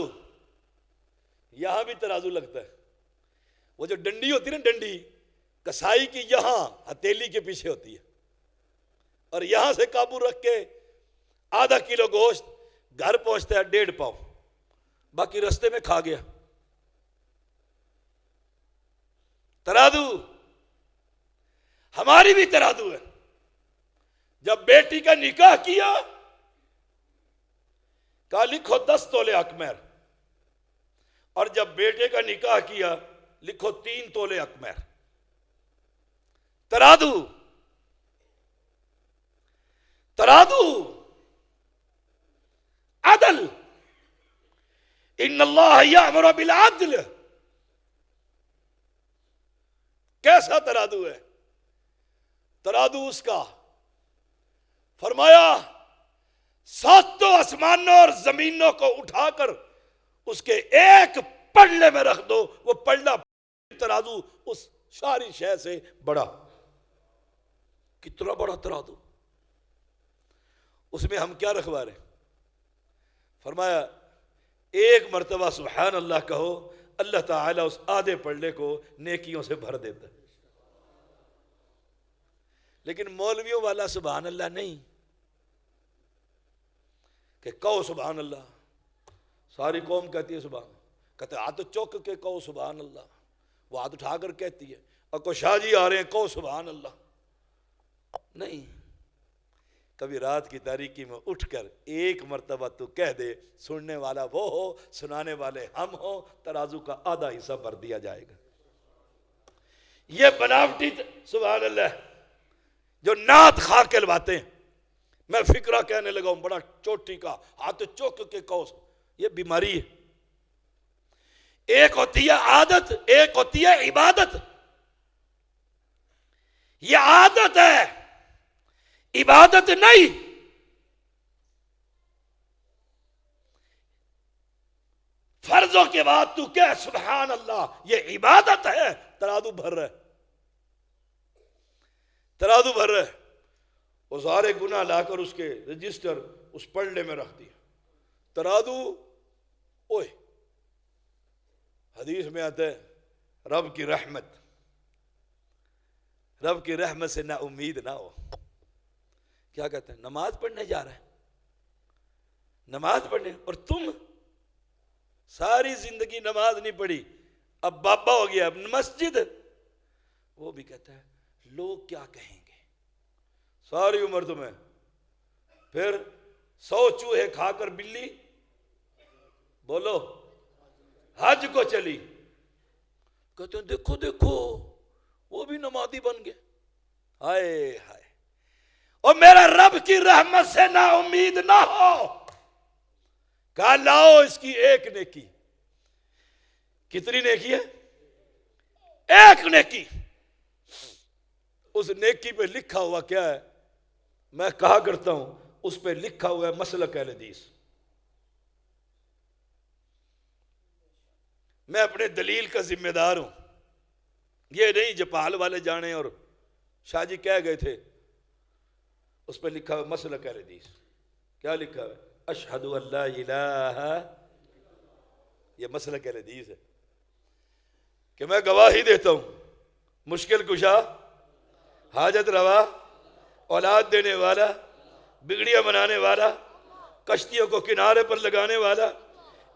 A: یہاں بھی ترازو لگتا ہے. وہ جو ڈنڈی ہوتی ہے نا، ڈنڈی کسائی کی یہاں ہتھیلی کے پیچھے ہوتی ہے، اور یہاں سے قابو رکھ کے آدھا کلو گوشت گھر پہنچتا ہے 1.5 پاؤ، باقی رستے میں کھا گیا. ترازو ہماری بھی ترازو ہے. جب بیٹی کا نکاح کیا کہا لکھو 10 تولے اکمیر، اور جب بیٹے کا نکاح کیا لکھو 3 تولے اکمیر. ترازو، ترازو، عدل. ان اللہ یامر بالعدل. کیسا ترازو ہے؟ ترازو اس کا فرمایا 7 آسمانوں اور زمینوں کو اٹھا کر اس کے ایک پلڑے میں رکھ دو، وہ پلڑا ترازو اس ساری شے سے بڑا. کتنا بڑا ترازو، اس میں ہم کیا رکھوا رہے ہیں؟ فرمایا ایک مرتبہ سبحان اللہ کہو، اللہ تعالیٰ اس آدھے پلڑے کو نیکیوں سے بھر دیتا ہے. لیکن مولویوں والا سبحان اللہ نہیں کہ کہو سبحان اللہ، ساری قوم کہتی ہے سبحان، کہتے ہاتھ چوک کے کہو سبحان اللہ، وہ ہاتھ اٹھا کر کہتی ہے، اور کو شاہ جی آ رہے ہیں کہو سبحان اللہ. نہیں، کبھی رات کی تاریکی میں اٹھ کر ایک مرتبہ تو کہہ دے، سننے والا وہ ہو، سنانے والے ہم ہو، ترازو کا آدھا حصہ بھر دیا جائے گا. یہ بناوٹی سبحان اللہ جو نعت خواہ کہلواتے ہیں. میں فکرہ کہنے لگا ہوں بڑا چوٹی کا، ہاتھ چوک کے کہو، یہ بیماری ہے. ایک ہوتی ہے عادت، ایک ہوتی ہے عبادت. یہ عادت ہے، عبادت نہیں. فرضوں کے بعد تو کہہ سبحان اللہ، یہ عبادت ہے. ترازو بھر رہا ہے، ترازو بھر رہا ہے. وہ سارے گناہ لا کر اس کے رجسٹر اس پلڑے میں رکھ دیا. ترازو اوئے، حدیث میں آتا ہے رب کی رحمت، رب کی رحمت سے نہ امید نہ ہو. کیا کہتے ہیں؟ نماز پڑھنے جا رہا ہے، نماز پڑھنے، اور تم ساری زندگی نماز نہیں پڑھی، اب بابا ہو گیا، اب مسجد. وہ بھی کہتا ہے لوگ کیا کہیں گے، ساری عمر تمہیں، پھر 100 چوہے کھا کر بلی بولو حج کو چلی. کہتے ہیں دیکھو دیکھو وہ بھی نمازی بن گئے. ہائے ہائے، اور میرا رب کی رحمت سے نا امید نہ ہو. کہا لاؤ اس کی ایک نیکی. کتنی نیکی ہے؟ ایک نیکی. اس نیکی پہ لکھا ہوا کیا ہے؟ میں کہا کرتا ہوں اس پہ لکھا ہوا ہے مسلک اہل حدیث. میں اپنے دلیل کا ذمہ دار ہوں، یہ نہیں جپال والے جانے اور شاہ جی کہہ گئے تھے. اس پہ لکھا ہوا مسلک اہل حدیث. کیا لکھا ہوا ہے؟ اشہد ان لا الہ، یہ مسلک اہل حدیث ہے کہ میں گواہی دیتا ہوں مشکل کشا، حاجت روا، اولاد دینے والا، بگڑیاں بنانے والا، کشتیوں کو کنارے پر لگانے والا،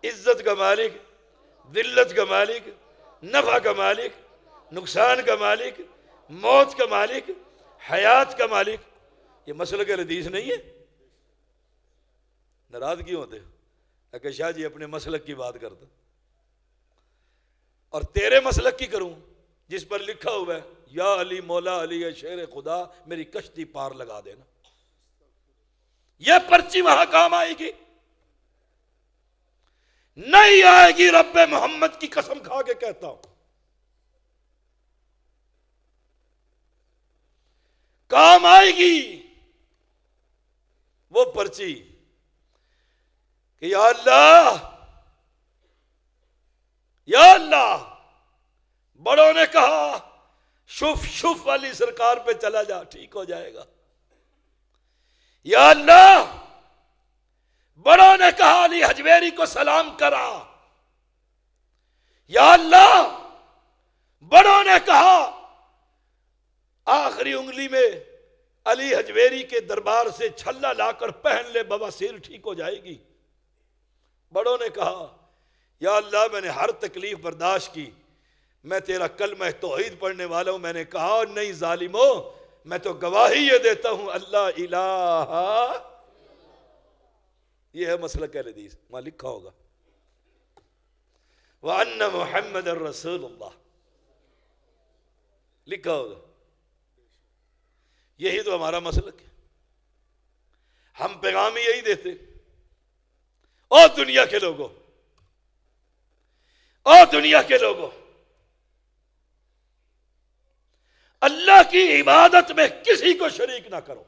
A: عزت کا مالک، ذلت کا مالک، نفع کا مالک، نقصان کا مالک، موت کا مالک، حیات کا مالک. یہ مسلک حدیث نہیں ہے؟ ناراض کیوں ہوتے؟ کہ شاہ جی اپنے مسلک کی بات کرتا اور تیرے مسلک کی کروں. جس پر لکھا ہوا ہے یا علی مولا علی ہے شیر خدا میری کشتی پار لگا دینا. یہ پرچی وہاں کام آئے گی؟ نہیں آئے گی. رب محمد کی قسم کھا کے کہتا ہوں کام آئے گی وہ پرچی کہ یا اللہ بڑوں نے کہا شف علی سرکار پہ چلا جا ٹھیک ہو جائے گا. یا اللہ بڑوں نے کہا علی حجویری کو سلام کرا. یا اللہ بڑوں نے کہا آخری انگلی میں علی حجویری کے دربار سے چھلا لا کر پہن لے بواسیر ٹھیک ہو جائے گی. بڑوں نے کہا یا اللہ میں نے ہر تکلیف برداشت کی, میں تیرا کلمہ توحید پڑھنے والا ہوں. میں نے کہا نہیں ظالمو میں تو گواہی یہ دیتا ہوں اللہ الہ. یہ ہے مسلک اہل حدیث, وہاں لکھا ہوگا وَأَنَّ مُحَمَّدَ الرَّسُولُ اللَّهِ لکھا ہوگا. یہی تو ہمارا مسلک ہے. ہم پیغام یہی دیتے. او دنیا کے لوگوں, او دنیا کے لوگوں, اللہ کی عبادت میں کسی کو شریک نہ کرو.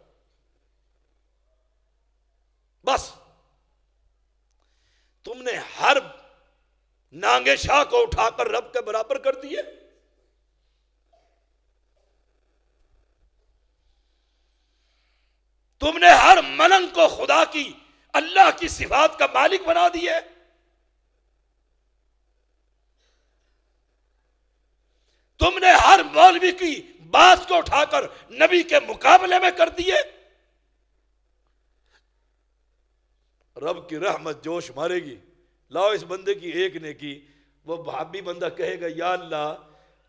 A: بس تم نے ہر نانگے شاہ کو اٹھا کر رب کے برابر کر دیے. تم نے ہر ملنگ کو خدا کی اللہ کی صفات کا مالک بنا دیے. تم نے ہر مولوی کی بات کو اٹھا کر نبی کے مقابلے میں کر دیے. رب کی رحمت جوش مارے گی. لاؤ اس بندے کی ایک نیکی, وہ بھابی بندہ کہے گا یا اللہ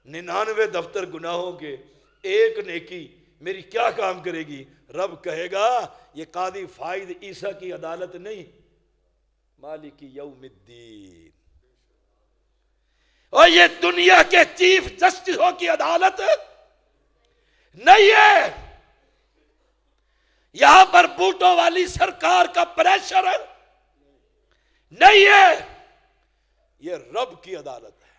A: 99 دفتر گناہوں کے ایک نیکی میری کیا کام کرے گی. رب کہے گا یہ قاضی فائد عیسیٰ کی عدالت نہیں, مالک یوم الدین, اور یہ دنیا کے چیف جسٹسوں کی عدالت نہیں ہے. یہاں پر بوٹوں والی سرکار کا پریشر نہیں ہے. یہ رب کی عدالت ہے,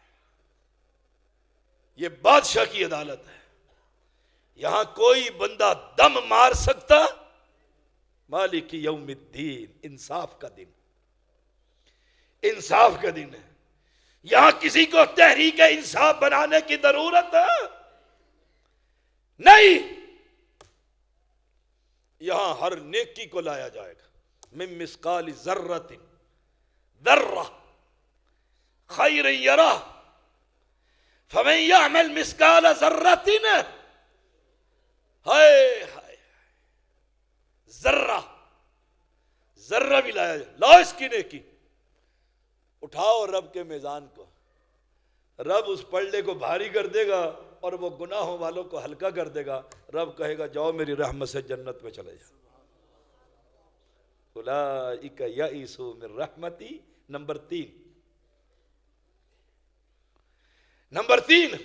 A: یہ بادشاہ کی عدالت ہے. یہاں کوئی بندہ دم مار سکتا. مالک یوم الدین, انصاف کا دن, انصاف کا دن ہے. یہاں کسی کو تحریک انصاف بنانے کی ضرورت نہیں. یہاں ہر نیکی کو لایا جائے گا. من مثقال ذرۃ ذرہ خیر یرہ فمن یعمل مثقال ذرۃ ہائے ذرہ ذرہ بھی لایا جائے. لاؤ اس کی نیکی, اٹھاؤ رب کے میزان کو. رب اس پلڑے کو بھاری کر دے گا اور وہ گناہوں والوں کو ہلکا کر دے گا. رب کہے گا جاؤ میری رحمت سے جنت میں چلے جاؤ. اولئک یئسوا من رحمتی. نمبر 3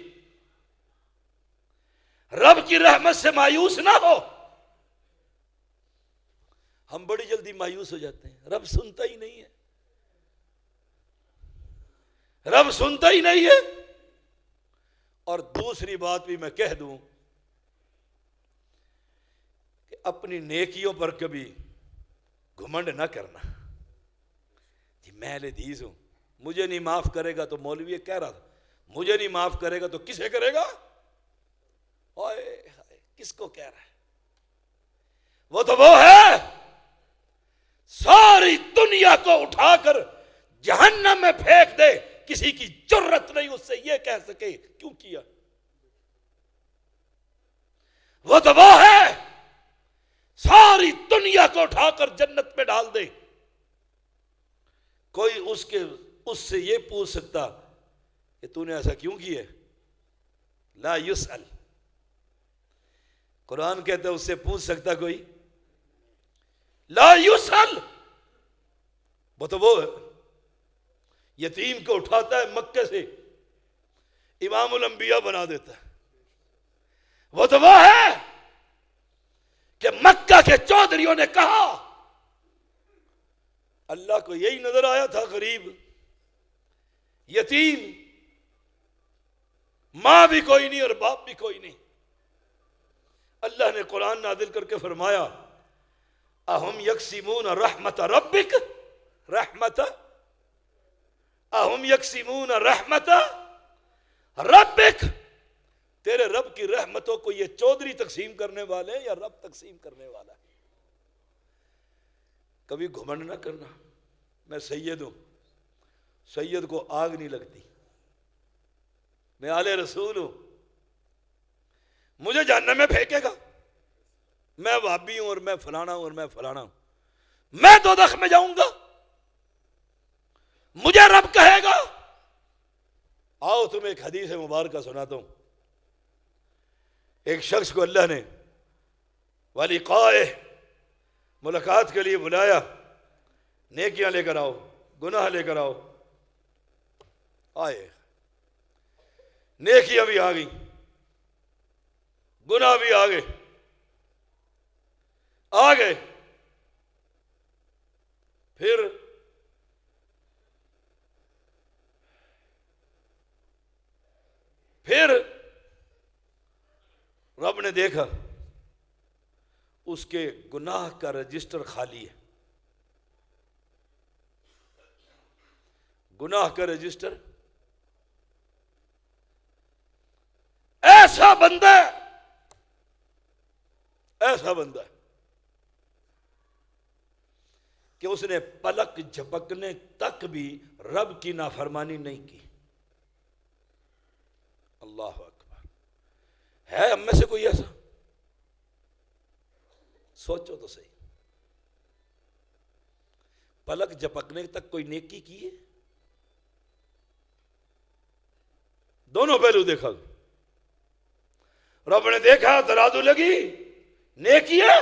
A: رب کی رحمت سے مایوس نہ ہو. ہم بڑی جلدی مایوس ہو جاتے ہیں. رب سنتا ہی نہیں ہے, رب سنتا ہی نہیں ہے. اور دوسری بات بھی میں کہہ دوں کہ اپنی نیکیوں پر کبھی گھمنڈ نہ کرنا. جی میں اہل حدیث ہوں, مجھے نہیں معاف کرے گا تو مولوی کہہ رہا تھا, مجھے نہیں معاف کرے گا تو کسے کرے گا. کس کو کہہ رہا ہے؟ وہ تو وہ ہے ساری دنیا کو اٹھا کر جہنم میں پھینک دے, کسی کی جرت نہیں اس سے یہ کہہ سکے کیوں کیا. وہ تو وہ ہے ساری دنیا کو اٹھا کر جنت میں ڈال دے. کوئی اس سے یہ پوچھ سکتا کہ تو نے ایسا کیوں کیا؟ لا یسأل. قرآن کہتا ہے اس سے پوچھ سکتا کوئی؟ لا یسأل. وہ تو وہ ہے یتیم کو اٹھاتا ہے مکے سے, امام الانبیاء بنا دیتا ہے۔ وہ تو وہ ہے کہ مکہ کے چودھریوں نے کہا، اللہ کو یہی نظر آیا تھا، غریب یتیم، ماں بھی کوئی نہیں اور باپ بھی کوئی نہیں۔ اللہ نے قرآن نازل کر کے فرمایا، اہم یقسمون رحمت ربک، رحمت اہم یقسمون رحمت ربک، تیرے رب کی رحمتوں کو یہ چودھری تقسیم کرنے والے یا رب تقسیم کرنے والا ہے؟ کبھی گھمنڈ نہ کرنا، میں سید ہوں، سید کو آگ نہیں لگتی، میں آل رسول ہوں، مجھے جہنم میں پھینکے گا، میں وہابی ہوں اور میں فلانا ہوں اور میں فلانا ہوں، میں دوزخ میں جاؤں گا، مجھے رب کہے گا۔ آؤ تمہیں ایک حدیث مبارکہ سناتا ہوں۔ ایک شخص کو اللہ نے ولقائے ملاقات کے لیے بلایا، نیکیاں لے کر آؤ، گناہ لے کر آؤ، آئے، نیکیاں بھی آ گئی، گناہ بھی آ گئے، پھر رب نے دیکھا اس کے گناہ کا رجسٹر خالی ہے، گناہ کا رجسٹر۔ ایسا بندہ کہ اس نے پلک جھپکنے تک بھی رب کی نافرمانی نہیں کی۔ اللہ اکبر، ہے ہم میں سے کوئی ایسا؟ سوچو تو صحیح، پلک جھپکنے تک کوئی نیکی کی ہے؟ دونوں پہلو دیکھا، رب نے دیکھا، ترازو لگی، نیکی ہے،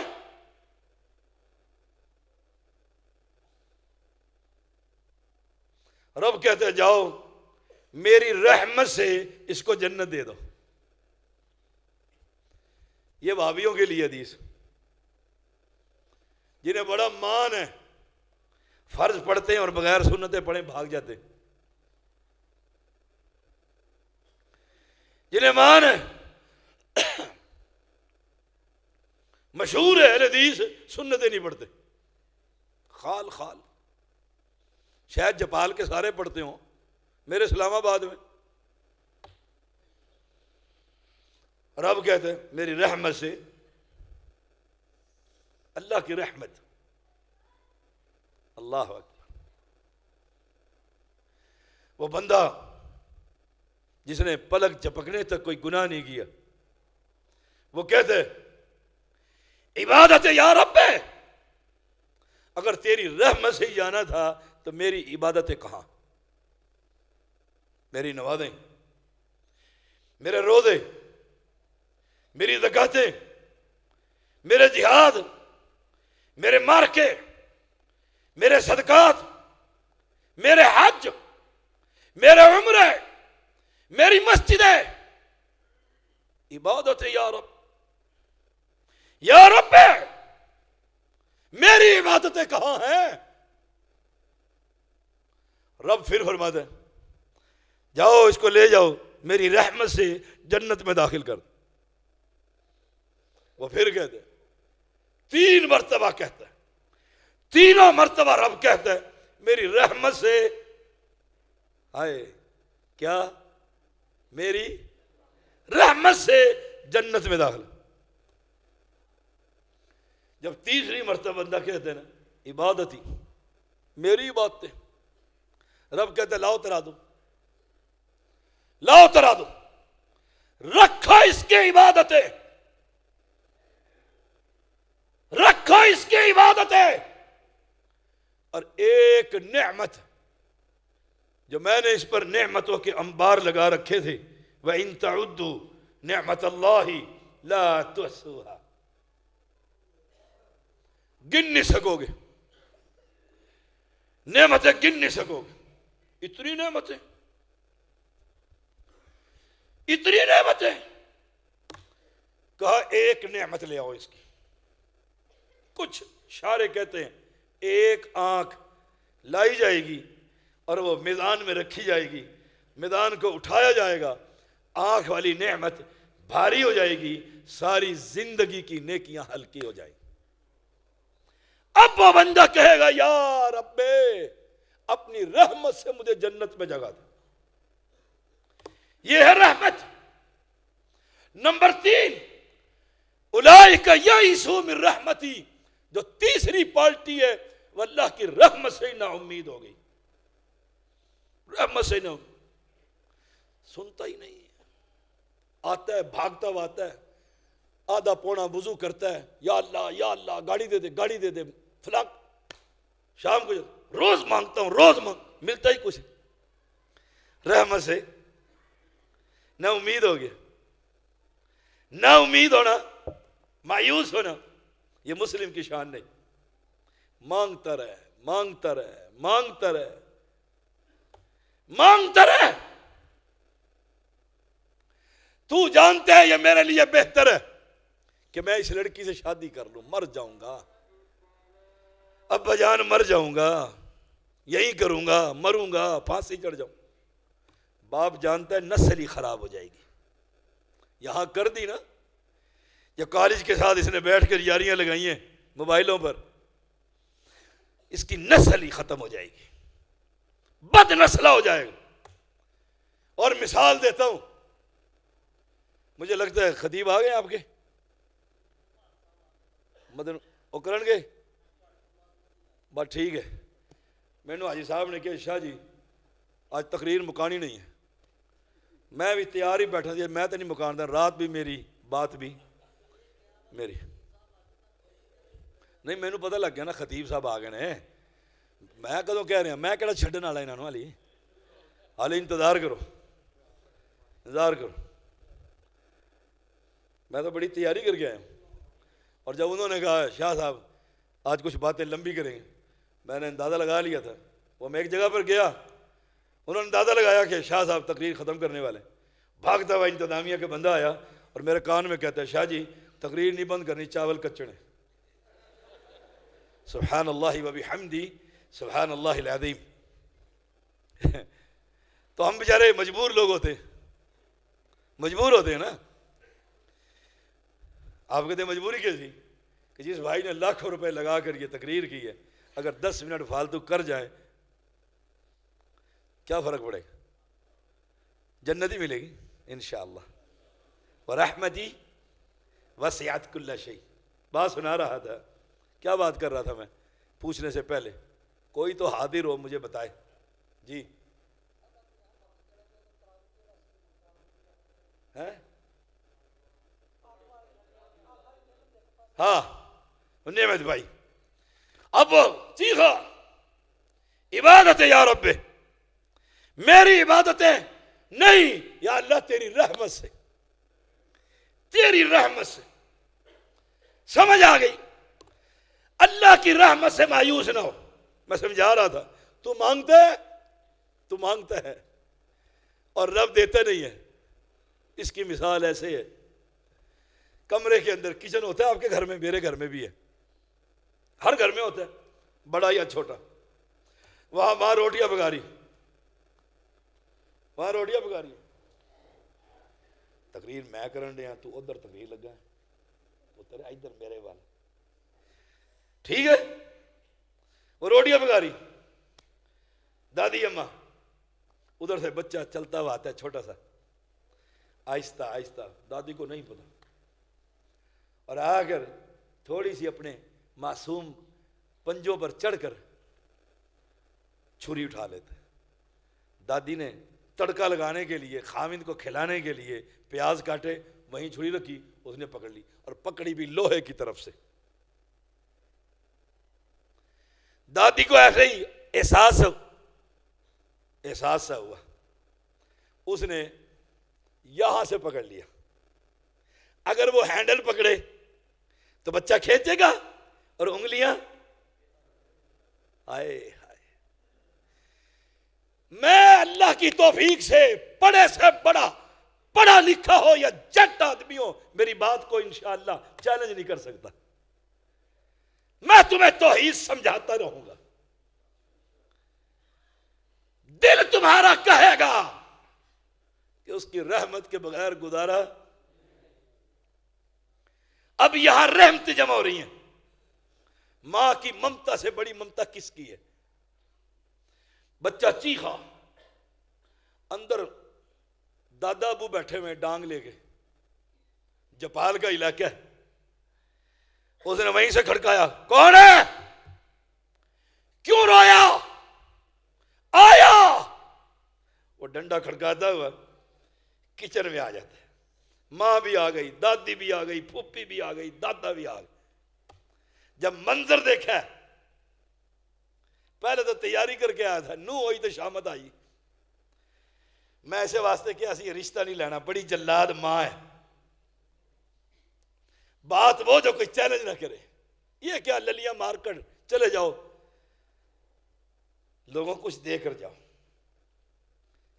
A: رب کہتے ہیں جاؤ میری رحمت سے اس کو جنت دے دو۔ یہ وہابیوں کے لیے حدیث، جنہیں بڑا مان ہے، فرض پڑھتے ہیں اور بغیر سنتیں پڑھے بھاگ جاتے ہیں، جنہیں مان ہے، مشہور ہے اہل حدیث، سنتیں نہیں پڑھتے، خال شاید جپال کے سارے پڑھتے ہوں، میرے اسلام آباد میں۔ رب کہتے ہیں میری رحمت سے، اللہ کی رحمت، اللہ اکبر، وہ بندہ جس نے پلک جھپکنے تک کوئی گناہ نہیں کیا، وہ کہتے ہیں عبادت یا رب، اگر تیری رحمت سے ہی جانا تھا تو میری عبادتیں کہاں؟ میری نمازیں، میرے روزے، میری زکاتیں، میرے جہاد، میرے مارکے، میرے صدقات، میرے حج، میرے عمرے، میری مسجدیں، عبادت یا رب، یا رب میری عبادتیں کہاں ہیں؟ رب پھر فرماتا ہے جاؤ اس کو لے جاؤ میری رحمت سے جنت میں داخل کر۔ وہ پھر کہتے ہیں، 3 مرتبہ کہتا ہے، تینوں مرتبہ رب کہتا ہے میری رحمت سے، آئے کیا؟ میری رحمت سے جنت میں داخل۔ جب تیسری مرتبہ بندہ کہتے ہیں نا عبادت ہی، میری عبادتیں، رب کہتے ہیں لاؤ ترا دو، لاؤ ترا دو، رکھو اس کے عبادتیں، رکھو اس کی عبادتیں، اور ایک نعمت جو میں نے اس پر نعمتوں کے انبار لگا رکھے تھے، وَإِن تَعُدُّوا نِعْمَةَ اللَّهِ لَا تُحْصُوهَا، گن نہیں سکو گے، نعمتیں گن نہیں سکو گے، اتنی نعمتیں۔ اتنی نعمتیں. کہا ایک نعمت لے آؤ اس کی. کچھ شارع کہتے ہیں ایک آنکھ لائی جائے گی اور وہ میدان میں رکھی جائے گی, میدان کو اٹھایا جائے گا, آنکھ والی نعمت بھاری ہو جائے گی, ساری زندگی کی نیکیاں ہلکی ہو جائیں گی. اب وہ بندہ کہے گا یا رب اپنی رحمت سے مجھے جنت میں جگہ دے. یہ ہے رحمت. نمبر 3 اولئک یئسوا من رحمتی, جو تیسری پارٹی ہے وہ اللہ کی رحمت سے نا امید ہو گئی. رحمت سے نا سنتا ہی نہیں ہے, آتا ہے بھاگتا ہوا آتا ہے, آدھا پونا وضو کرتا ہے, یا اللہ گاڑی دے دے گاڑی دے دے, فلاں شام کو روز مانگتا ہوں روز ملتا ہی کچھ. رحمت سے نہ امید ہو گیا. نہ امید ہونا, مایوس ہونا, یہ مسلم کی شان نہیں. مانگتا رہے مانگتا رہے مانگتا رہے مانگتا رہے. تو جانتے ہیں یہ میرے لیے بہتر ہے کہ میں اس لڑکی سے شادی کر لوں, مر جاؤں گا, ابا جان مر جاؤں گا, یہی کروں گا, مروں گا, پھانسی چڑھ جاؤں. باپ جانتا ہے نسل ہی خراب ہو جائے گی. یہاں کر دی نا, یا کالج کے ساتھ اس نے بیٹھ کر یاریاں لگائی ہیں موبائلوں پر, اس کی نسل ہی ختم ہو جائے گی, بد نسلہ ہو جائے گا. اور مثال دیتا ہوں, مجھے لگتا ہے خطیب آ گئے آپ کے مدن اکرن گئے, بات ٹھیک ہے. میں نے حاجی صاحب نے کہا شاہ جی آج تقریر مکانی نہیں ہے. میں بھی تیار ہی بیٹھا تھا, میں تو نہیں مکان دا, رات بھی میری بات بھی میری نہیں. مینوں پتہ لگ گیا نا خطیب صاحب آ گئے نے. میں کدوں کہہ رہا, میں کہڑا چھڈن والا انہاں نوں, حالی انتظار کرو انتظار کرو. میں تو بڑی تیاری کر کے آیا ہوں. اور جب انہوں نے کہا شاہ صاحب آج کچھ باتیں لمبی کریں گے, میں نے اندازہ لگا لیا تھا. وہ میں ایک جگہ پر گیا, انہوں نے اندازہ لگایا کہ شاہ صاحب تقریر ختم کرنے والے. بھاگتا ہوا انتظامیہ کے بندہ آیا اور میرے کان میں کہتا ہے شاہ جی تقریر نہیں بند کرنی, چاول کچڑے. سبحان اللہ و بحمدی سبحان اللہ العظیم. تو ہم بیچارے مجبور لوگ ہوتے ہیں, مجبور ہوتے ہیں نا. آپ کہتے ہیں مجبوری کیسی کہ جس بھائی نے لاکھوں روپے لگا کر یہ تقریر کی ہے, اگر 10 منٹ فالتو کر جائے کیا فرق پڑے گا؟ جنت ہی ملے گی انشاءاللہ. ورحمتی وسعت کل شیء. بات سنا رہا تھا, کیا بات کر رہا تھا میں پوچھنے سے پہلے؟ کوئی تو حاضر ہو مجھے بتائے. جی ہاں نعمت بھائی. اب چیخا عبادت یا رب, میری عبادتیں نہیں یا اللہ تیری رحمت سے, تیری رحمت سے. سمجھ آ گئی؟ اللہ کی رحمت سے مایوس نہ ہو. میں سمجھا رہا تھا, تو مانگتا ہے اور رب دیتا نہیں ہے. اس کی مثال ایسے ہے, کمرے کے اندر کچن ہوتا ہے آپ کے گھر میں, میرے گھر میں بھی ہے, ہر گھر میں ہوتا ہے, بڑا یا چھوٹا. وہاں روٹیاں پکا رہی, وہاں روٹیاں پکا رہی. تقریر میں کرن دیا, تو ادھر تقریر لگا ہے, ادھر ادھر میرے والا, ٹھیک ہے. وہ روٹیاں پکا رہی, دادی اماں ادھر سے بچہ چلتا ہوا آتا ہے چھوٹا سا, آہستہ آہستہ, دادی کو نہیں پتا, اور آ کر تھوڑی سی اپنے معصوم پنجوں پر چڑھ کر چھری اٹھا لیتے. دادی نے تڑکا لگانے کے لیے, خاوند کو کھلانے کے لیے پیاز کاٹے, وہیں چھری رکھی, اس نے پکڑ لی, اور پکڑی بھی لوہے کی طرف سے. دادی کو ایسے ہی احساس سا ہوا, اس نے یہاں سے پکڑ لیا. اگر وہ ہینڈل پکڑے تو بچہ کھینچے گا, اور انگلیاں آئے ہائے. میں اللہ کی توفیق سے بڑے سے بڑا پڑھا لکھا ہو یا جٹ آدمی ہو، میری بات کو انشاءاللہ چیلنج نہیں کر سکتا. میں تمہیں توحید سمجھاتا رہوں گا. دل تمہارا کہے گا کہ اس کی رحمت کے بغیر گزارا. اب یہاں رحمت جمع ہو رہی ہیں. ماں کی ممتا سے بڑی ممتا کس کی ہے؟ بچہ چیخا، اندر دادا ابو بیٹھے ہوئے ڈانگ لے گئے، جپال کا علاقہ ہے. اس نے وہیں سے کھڑکایا، کون ہے؟ کیوں رویا؟ آیا. وہ ڈنڈا کھڑکاتا ہوا کچن میں آ جاتا ہے. ماں بھی آ گئی، دادی بھی آ گئی، پھوپھی بھی آ گئی، دادا بھی آ گئی. جب منظر دیکھا، پہلے تو تیاری کر کے آیا تھا، نو ہوئی تو شامت آئی. میں ایسے واسطے کیا اسی رشتہ نہیں لینا، بڑی جلاد ماں ہے. بات وہ جو کوئی چیلنج نہ کرے. یہ کیا للیاں مار کر چلے جاؤ، لوگوں کچھ دے کر جاؤ،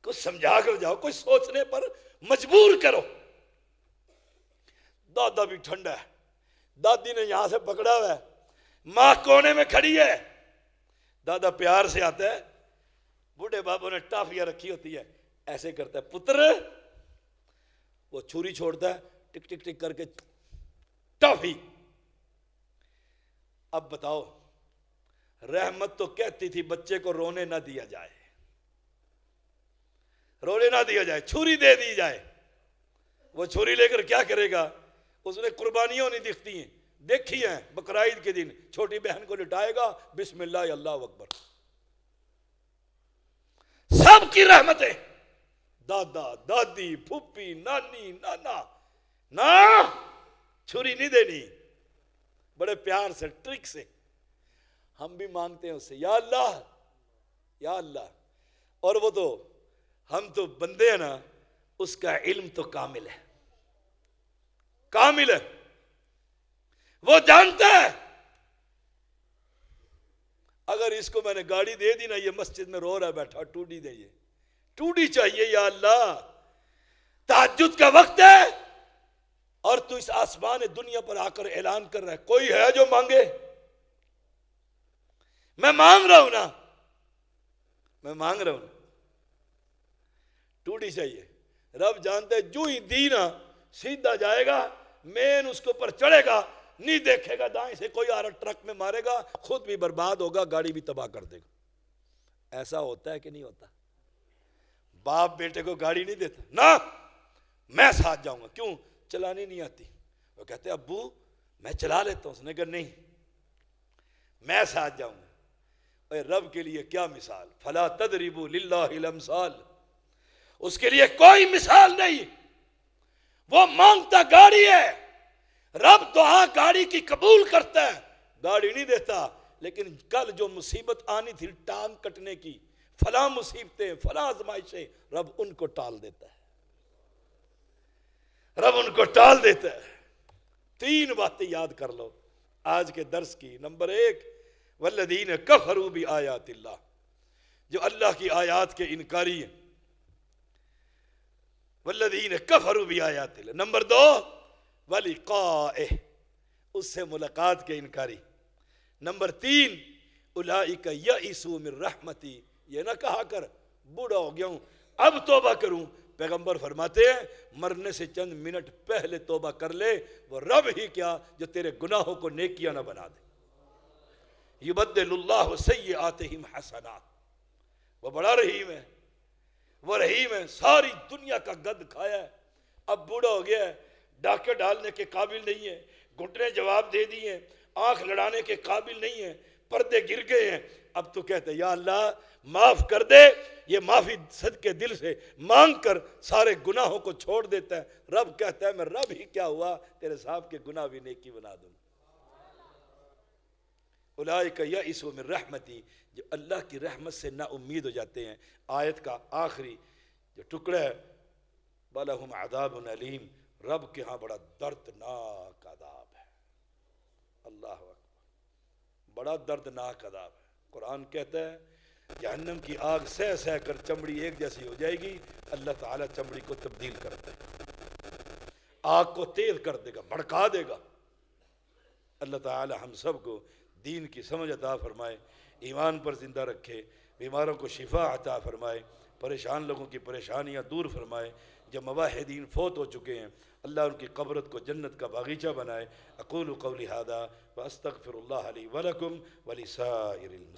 A: کچھ سمجھا کر جاؤ، کچھ سوچنے پر مجبور کرو. دادا بھی ٹھنڈا ہے، دادی نے یہاں سے پکڑا ہوا ہے، ماں کونے میں کھڑی ہے. دادا پیار سے آتا ہے، بوڑھے بابوں نے ٹافیاں رکھی ہوتی ہے، ایسے کرتا ہے، پتر. وہ چھری چھوڑتا ہے، ٹک ٹک ٹک کر کے ٹافی. اب بتاؤ، رحمت تو کہتی تھی بچے کو رونے نہ دیا جائے، رونے نہ دیا جائے، چھری دے دی جائے. وہ چھری لے کر کیا کرے گا؟ اس نے قربانیوں نہیں دکھتی ہیں، دیکھی ہیں. بقرعید کے دن چھوٹی بہن کو لٹائے گا، بسم اللہ اللہ اکبر. سب کی رحمتیں، دادا دادی پھوپھی نانی نانا، نہ چھری نہیں دینی. بڑے پیار سے ٹرک سے ہم بھی مانگتے ہیں اس سے، یا اللہ یا اللہ. اور وہ تو ہم تو بندے ہیں نا، اس کا علم تو کامل ہے، کامل ہے. وہ جانتا ہے اگر اس کو میں نے گاڑی دے دی نا، یہ مسجد میں رو رہا بیٹھا، ٹوڈی دے، یہ ٹوڈی چاہیے. یا اللہ، تہجد کا وقت ہے اور تو اس آسمان دنیا پر آ کر اعلان کر رہا ہے، کوئی ہے جو مانگے؟ میں مانگ رہا ہوں نا، میں مانگ رہا ہوں. ٹوڈی چاہیے. رب جانتے جو ہی دینا سیدھا جائے گا، مین اس کے اوپر چڑھے گا، نہیں دیکھے گا دائیں سے کوئی آ رہا ٹرک میں مارے گا، خود بھی برباد ہوگا، گاڑی بھی تباہ کر دے گا. ایسا ہوتا ہے کہ نہیں ہوتا؟ باپ بیٹے کو گاڑی نہیں دیتا، نہ میں ساتھ جاؤں گا. کیوں؟ چلانی نہیں آتی. وہ کہتے ابو میں چلا لیتا ہوں. اس نے کہا نہیں، میں ساتھ جاؤں گا. اے رب کے لیے کیا مثال، فلا تضربوا للہ الامثال. اس کے لیے کوئی مثال نہیں. وہ مانگتا گاڑی ہے، رب دعا گاڑی کی قبول کرتا ہے، گاڑی نہیں دیتا. لیکن کل جو مصیبت آنی تھی ٹانگ کٹنے کی، فلاں مصیبتیں فلاں آزمائشیں، رب ان کو ٹال دیتا ہے، رب ان کو ٹال دیتا ہے. 3 باتیں یاد کر لو آج کے درس کی. نمبر 1، والذین کفروا بآیات اللہ، جو اللہ کی آیات کے انکاری ہیں. والذین کفروا بآیات اللہ. نمبر 2، ولقائہ، اس سے ملاقات کے انکاری. نمبر 3، اولئک یئسوا من رحمتی. یہ نہ کہا کر بوڑھا ہو گیا ہوں اب توبہ کروں. پیغمبر فرماتے ہیں مرنے سے چند منٹ پہلے توبہ کر لے، وہ رب ہی کیا جو تیرے گناہوں کو نیکیاں نہ بنا دے. یبدل اللہ سیئاتہم حسنات. وہ بڑا رحیم ہے، وہ رحیم ہے. ساری دنیا کا گند کھایا ہے، اب بوڑھا ہو گیا ہے، ڈاکے ڈالنے کے قابل نہیں ہے، گھٹنے جواب دے دیے، آنکھ لڑانے کے قابل نہیں ہے، پردے گر گئے ہیں. اب تو کہتے ہیں یا اللہ معاف کر دے. یہ معافی صدقے دل سے مانگ کر سارے گناہوں کو چھوڑ دیتا ہے. رب کہتا ہے میں رب ہی کیا ہوا، تیرے صاحب کے گناہ بھی نیکی بنا دوں. اولئک یئسوا من رحمتی، جو اللہ کی رحمت سے نا امید ہو جاتے ہیں. آیت کا آخری جو ٹکڑا ہے، وَلَهُمْ عَذَابٌ أَلِيمٌ، رب کے ہاں بڑا دردناک عذاب ہے. اللہ اکبر، بڑا دردناک عذاب ہے. قرآن کہتا ہے جہنم کی آگ سہ سہ کر چمڑی ایک جیسی ہو جائے گی، اللہ تعالیٰ چمڑی کو تبدیل کر دے گا، آگ کو تیز کر دے گا، بھڑکا دے گا۔ اللہ تعالیٰ ہم سب کو دین کی سمجھ عطا فرمائے، ایمان پر زندہ رکھے، بیماروں کو شفا عطا فرمائے، پریشان لوگوں کی پریشانیاں دور فرمائے، جو موحدین فوت ہو چکے ہیں اللہ ان کی قبرت کو جنت کا باغیچہ بنائے۔ اقول قولی ھذا واستغفر اللہ لی ولکم ولسائر المسلمین۔